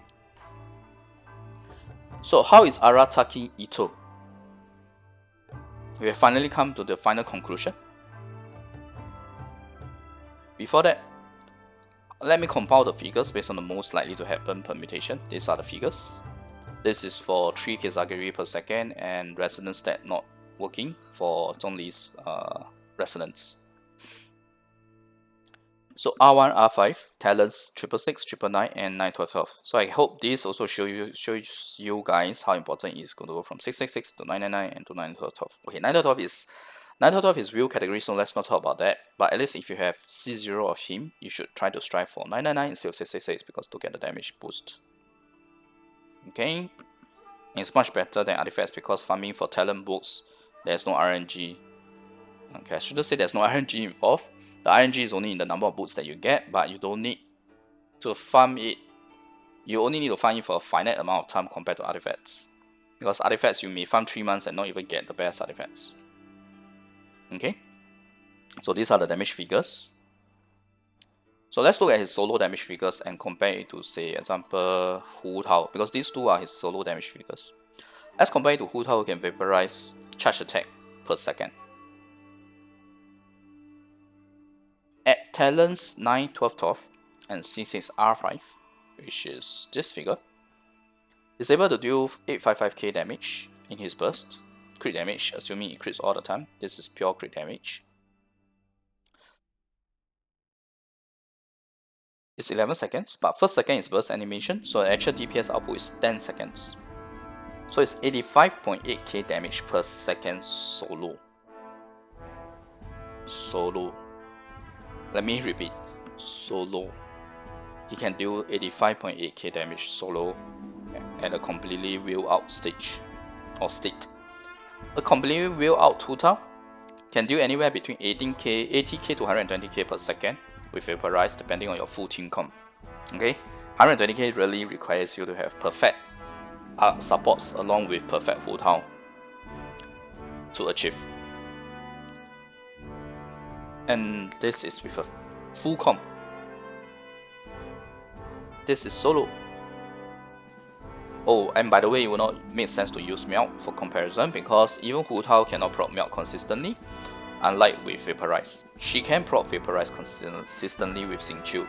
So how is Arataki Itto? We have finally come to the final conclusion. Before that, let me compile the figures based on the most likely to happen permutation. These are the figures. This is for 3 Kesagiri per second and resonance stat not working for Zhongli's resonance. So R1, R5, talents 666, 999, and 912. So I hope this also shows you guys how important it is going to go from 666 to 999 and to 912. Okay, 912 is real category, so let's not talk about that. But at least if you have C0 of him, you should try to strive for 999 instead of 666 because to get the damage boost. Okay, and it's much better than artifacts because farming for talent books, there's no RNG. Okay, I shouldn't say there's no RNG involved. The RNG is only in the number of boots that you get, but you don't need to farm it. You only need to farm it for a finite amount of time compared to artifacts. Because artifacts, you may farm 3 months and not even get the best artifacts. Okay, so these are the damage figures. So let's look at his solo damage figures and compare it to, say, example, Hu Tao, because these two are his solo damage figures. Let's compare it to Hu Tao, who can vaporize charge attack per second. At talents 9, 12, 12 and C6 R5, which is this figure, is able to deal 855k damage in his burst. Crit damage, assuming it crits all the time. This is pure crit damage. It's 11 seconds, but first second is burst animation, so the actual DPS output is 10 seconds. So it's 85.8k damage per second solo. Solo. Let me repeat. Solo. He can do 85.8k damage solo at a completely wheel out stage or state. A completely wheel out Hu Tao can do anywhere between 80k to 120k per second with vaporize depending on your full team comp. Okay, 120k really requires you to have perfect supports along with perfect Hu Tao to achieve. And this is with a full comp. This is solo. Oh, and by the way, it will not make sense to use melt for comparison because even Hu Tao cannot proc melt consistently, unlike with vaporize. She can proc vaporize consistently with Xingqiu.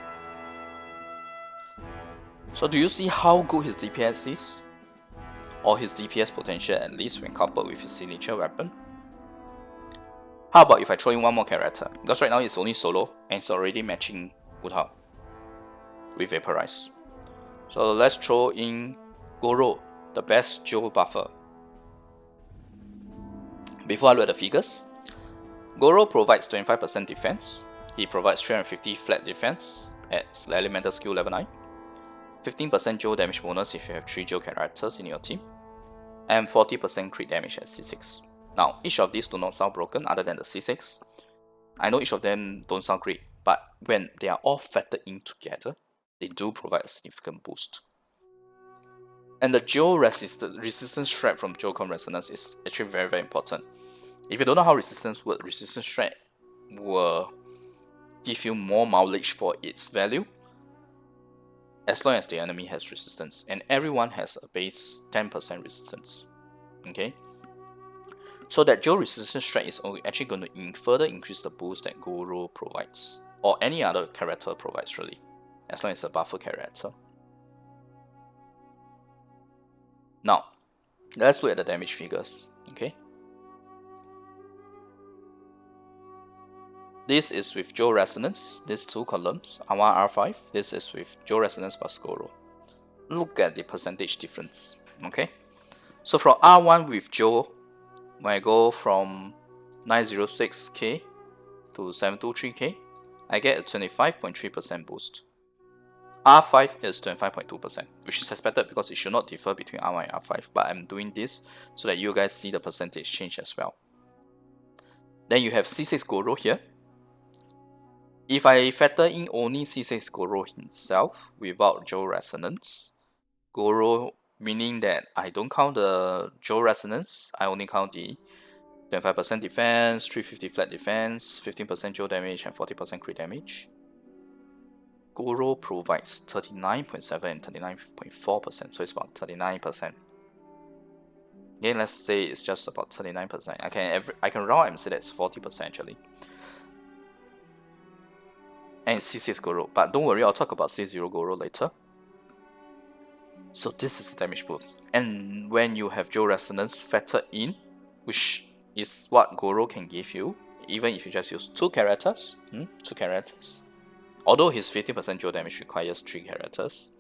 So do you see how good his DPS is? Or his DPS potential at least when coupled with his signature weapon? How about if I throw in one more character? Because right now it's only solo and it's already matching Hu Tao with vaporize. So let's throw in Gorou, the best Joe buffer. Before I look at the figures, Gorou provides 25% defense. He provides 350 flat defense at elemental skill level 9. 15% Joe damage bonus if you have 3 Joe characters in your team. And 40% crit damage at C6. Now, each of these do not sound broken other than the C6. I know each of them don't sound great, but when they are all factored in together, they do provide a significant boost. And the Geo resistance threat from Geocom Resonance is actually very, very important. If you don't know how resistance works, resistance threat will give you more mileage for its value as long as the enemy has resistance. And everyone has a base 10% resistance. Okay? So that Geo resistance threat is actually going to further increase the boost that Gorou provides. Or any other character provides really. As long as it's a buffer character. Now, let's look at the damage figures, okay? This is with Joe Resonance, these two columns, R1, R5. This is with Joe Resonance plus Gorou. Look at the percentage difference, okay? So from R1 with Joe, when I go from 906k to 723k, I get a 25.3% boost. R5 is 25.2%, which is expected because it should not differ between R1 and R5, but I'm doing this so that you guys see the percentage change as well. Then you have C6 Gorou here. If I factor in only C6 Gorou himself without Joe Resonance, Gorou, meaning that I don't count the Joe Resonance, I only count the 25% defense, 350 flat defense, 15% Joe damage, and 40% crit damage. Gorou provides 39.7 and 39.4%, so it's about 39%. Again, let's say it's just about 39%. I can round and say that's 40% actually. And C6 Gorou, but don't worry, I'll talk about C0 Gorou later. So this is the damage boost. And when you have Joe Resonance factored in, which is what Gorou can give you, even if you just use 2 characters, although his 50% Joe damage requires 3 characters,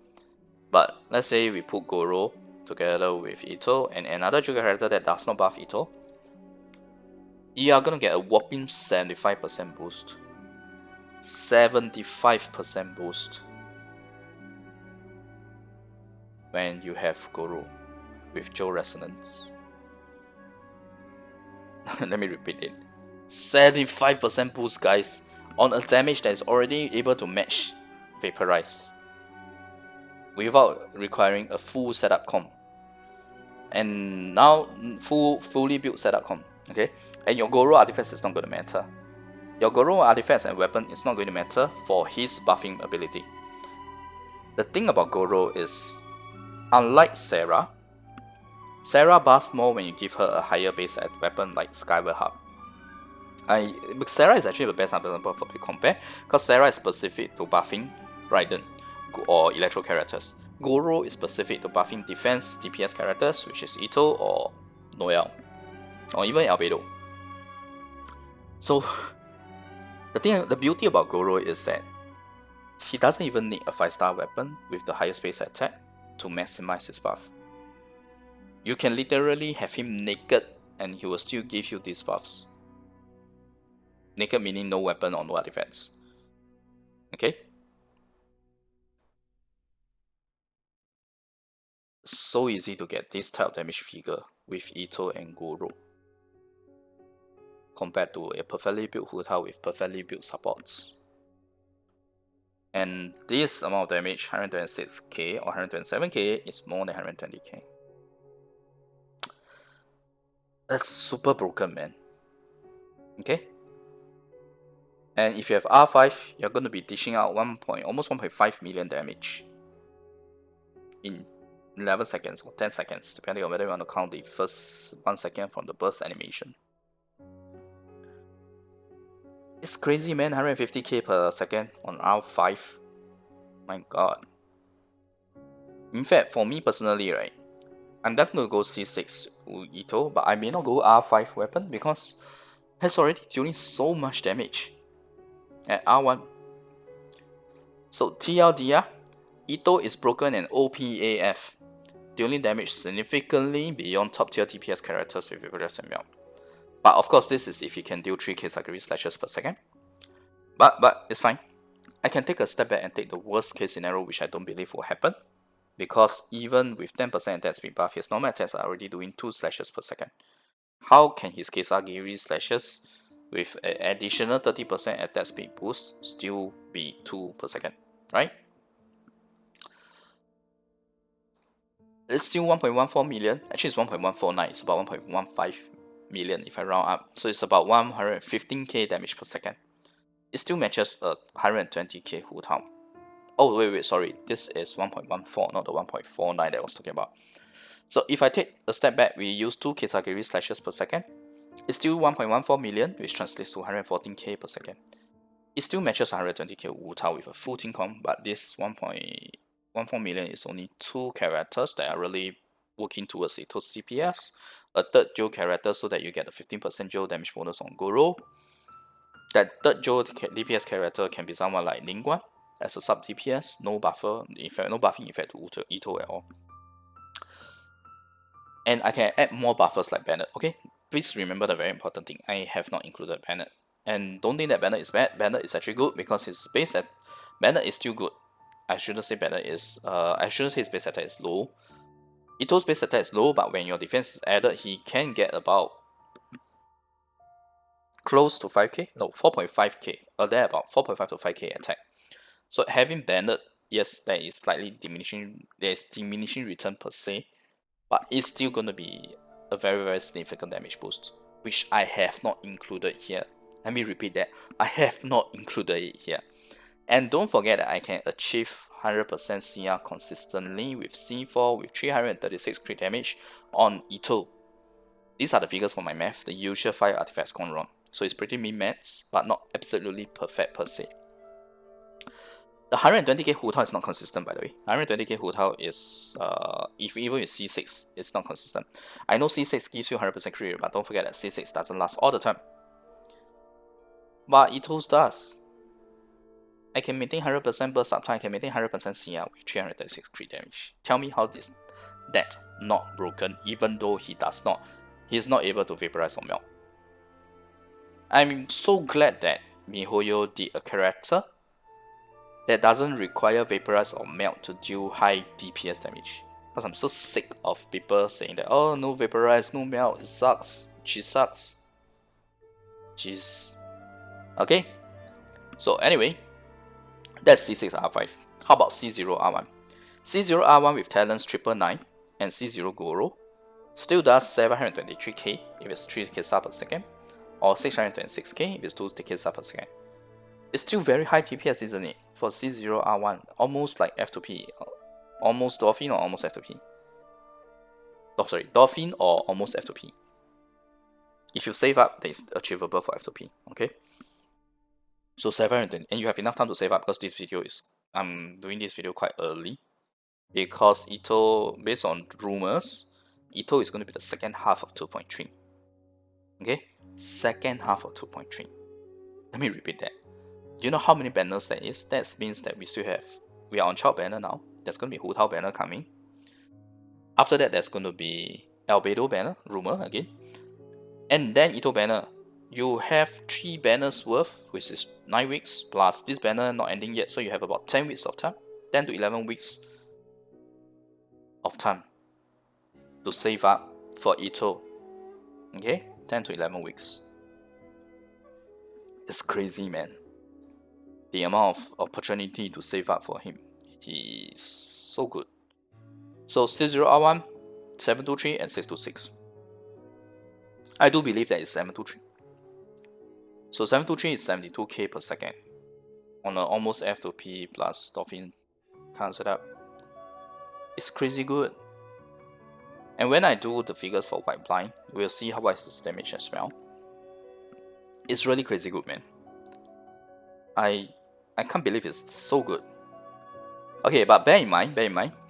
but let's say we put Gorou together with Itto and another Joe character that does not buff Itto, you are gonna get a whopping 75% boost. 75% boost when you have Gorou with Joe Resonance. Let me repeat it. 75% boost, guys, on a damage that is already able to match Vaporize without requiring a full setup comp. And now fully built setup comp. Okay, and your Gorou artifacts is not going to matter. Your Gorou artifacts and weapon is not going to matter for his buffing ability. The thing about Gorou is, unlike Sarah buffs more when you give her a higher base weapon like Skyward Harp. Sarah is actually the best example for compare, because Sarah is specific to buffing Raiden or Electro characters. Gorou is specific to buffing defense DPS characters, which is Itto or Noelle, or even Albedo. So the beauty about Gorou is that he doesn't even need a 5-star weapon with the highest base attack to maximize his buff. You can literally have him naked and he will still give you these buffs. Naked meaning no weapon or no artifacts. Okay? So easy to get this type of damage figure with Itto and Gorou, compared to a perfectly built Hu Tao with perfectly built supports. And this amount of damage, 126k or 127k, is more than 120k. That's super broken, man. Okay? And if you have R5, you're going to be dishing out almost 1.5 million damage in 11 seconds or 10 seconds, depending on whether you want to count the first 1 second from the burst animation. It's crazy, man. 150k per second on R5. My god. In fact, for me personally, right, I'm definitely going to go C6 Itto, but I may not go R5 weapon because it's already dealing so much damage at R1. So TLDR, Itto is broken and OPAF, dealing damage significantly beyond top tier DPS characters with Vigorous and Melt. But of course, this is if he can deal 3 Kesagiri slashes per second. But it's fine. I can take a step back and take the worst case scenario, which I don't believe will happen, because even with 10% attack speed buff, his normal attacks are already doing 2 slashes per second. How can his Kesagiri slashes with an additional 30% attack speed boost still be 2 per second, right? It's still 1.14 million. Actually, it's 1.149. It's about 1.15 million if I round up. So it's about 115k damage per second. It still matches a 120k Hu Tao. Oh, wait, sorry. This is 1.14, not the 1.49 that I was talking about. So if I take a step back, we use 2 Kesagiri slashes per second. It's still 1.14 million, which translates to 114k per second. It still matches 120k Hu Tao with a full team comp, but this 1.14 million is only 2 characters that are really working towards a total CPS. A third Joe character so that you get a 15% Joe damage bonus on Gorou. That third Joe DPS character can be someone like Ningguang as a sub DPS, no buffer, in fact, no buffing effect to Itto at all. And I can add more buffers like Bennett. Okay, please remember the very important thing. I have not included Bennett. And don't think that Bennett is bad. Bennett is actually good because his base at Bennett is still good. I shouldn't say Bennett is I shouldn't say his base attack is low. Itto's base attack is low, but when your defense is added, he can get about close to 5k? No, 4.5k. There about 4.5 to 5k attack. So having Bennett, yes, there is slightly diminishing return per se, but it's still gonna be a very, very significant damage boost, which I have not included here. Let me repeat that. I have not included it here. And don't forget that I can achieve 100% CR consistently with C4 with 336 crit damage on Itto. These are the figures for my math, the usual 5 artifacts gone wrong. So it's pretty min maths, but not absolutely perfect per se. The 120k Hu Tao is not consistent, by the way. 120k Hu Tao is, if even with C6, it's not consistent. I know C6 gives you 100% crit rate, but don't forget that C6 doesn't last all the time. But Itto's does. I can maintain 100% burst uptime, I can maintain 100% CR with 336 crit damage. Tell me how is that not broken, even though he's not able to vaporize or melt. I'm so glad that MiHoYo did a character that doesn't require vaporize or melt to deal high DPS damage. Because I'm so sick of people saying that, oh, no vaporize, no melt, it sucks, she sucks. Jeez. Okay, so anyway, that's C6 R5. How about C0 R1? C0 R1 with talents 999 and C0 Gorou still does 723k if it's 3k sub per second, or 626k if it's 2k sub per second. It's still very high DPS, isn't it? For C0 R1, almost like F2P, almost Dolphin or almost F2P. Oh, sorry, Dolphin or almost F2P. If you save up, it's achievable for F2P. Okay. So 720, and you have enough time to save up because this video is, I'm doing this video quite early because Itto, based on rumors, Itto is going to be the second half of 2.3. Okay, second half of 2.3. Let me repeat that. Do you know how many banners that is? That means that we are on Childe banner now. There's going to be Hu Tao banner coming. After that, there's going to be Albedo banner, rumor again. And then Itto banner. You have 3 banners worth, which is 9 weeks, plus this banner not ending yet, so you have about 10 weeks of time, 10 to 11 weeks of time to save up for Itto. Okay, 10 to 11 weeks. It's crazy, man. The amount of opportunity to save up for him. He's so good. So C0 R1, 723 and 626. I do believe that it's 723. So 723 is 72k per second on an almost F2P plus Dolphin kind of setup. It's crazy good. And when I do the figures for White Blind, we'll see how much this damage as well. It's really crazy good, man. I can't believe it's so good. Okay, but bear in mind,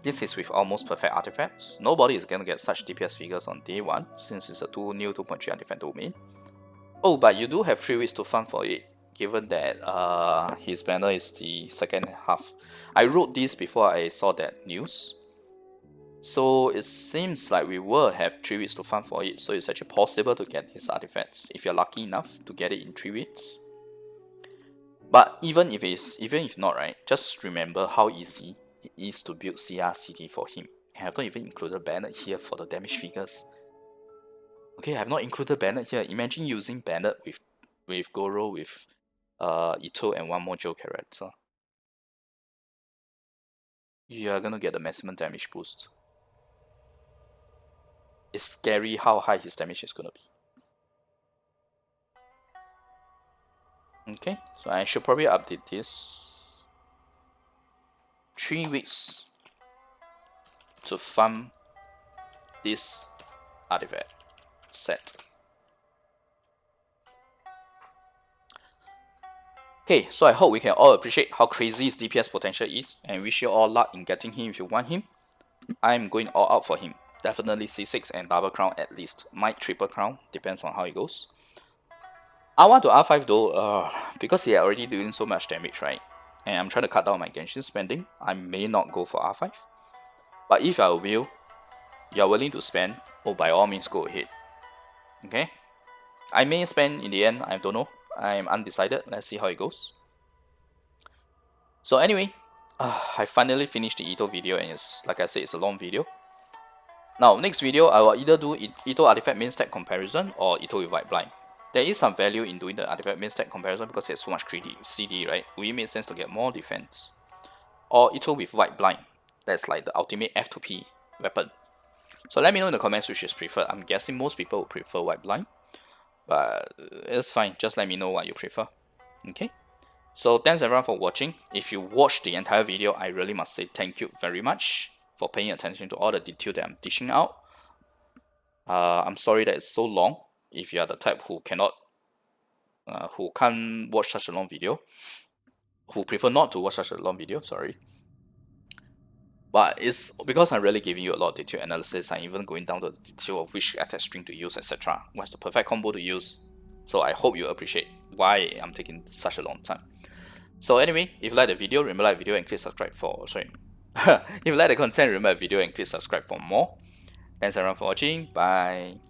this is with almost perfect artifacts. Nobody is gonna get such DPS figures on day 1 since it's a new 2.3 artifact domain. Oh, but you do have 3 weeks to farm for it, given that his banner is the second half. I wrote this before I saw that news. So it seems like we will have 3 weeks to farm for it, so it's actually possible to get these artifacts if you're lucky enough to get it in 3 weeks. But even if not, right, just remember how easy it is to build CR/CD for him. I have not even included banner here for the damage figures. Okay, I have not included Bennett here. Imagine using Bennett with Gorou, with Itto, and one more Joe character. You are gonna get the maximum damage boost. It's scary how high his damage is gonna be. Okay, so I should probably update this. 3 weeks to farm this artifact set. Okay, so I hope we can all appreciate how crazy his DPS potential is, and wish you all luck in getting him if you want him. I'm going all out for him. Definitely C6 and double crown at least. Might triple crown, depends on how it goes. R1 to R5 though, because they are already doing so much damage, right? And I'm trying to cut down my Genshin spending, I may not go for R5. But if I will, you're willing to spend, oh, by all means go ahead. Okay? I may spend in the end, I don't know. I'm undecided. Let's see how it goes. So anyway, I finally finished the Itto video, and it's, like I said, it's a long video. Now, next video, I will either do Itto artifact main stack comparison or Itto with White Blind. There is some value in doing the artifact main stack comparison because it has so much 3D, CD, right? Will it make sense to get more defense? Or Itto with White Blind. That's like the ultimate F2P weapon. So let me know in the comments which is preferred. I'm guessing most people will prefer White Blind, but it's fine. Just let me know what you prefer. Okay? So thanks everyone for watching. If you watched the entire video, I really must say thank you very much for paying attention to all the detail that I'm dishing out. I'm sorry that it's so long. If you are the type who can't watch such a long video, who prefer not to watch such a long video, sorry. But it's because I'm really giving you a lot of detailed analysis. I'm even going down to the detail of which attack string to use, etc. What's the perfect combo to use. So I hope you appreciate why I'm taking such a long time. So anyway, if you like the video, remember like the video and click subscribe for, sorry. If you like the content, remember the video and click subscribe for more. Thanks everyone for watching, bye.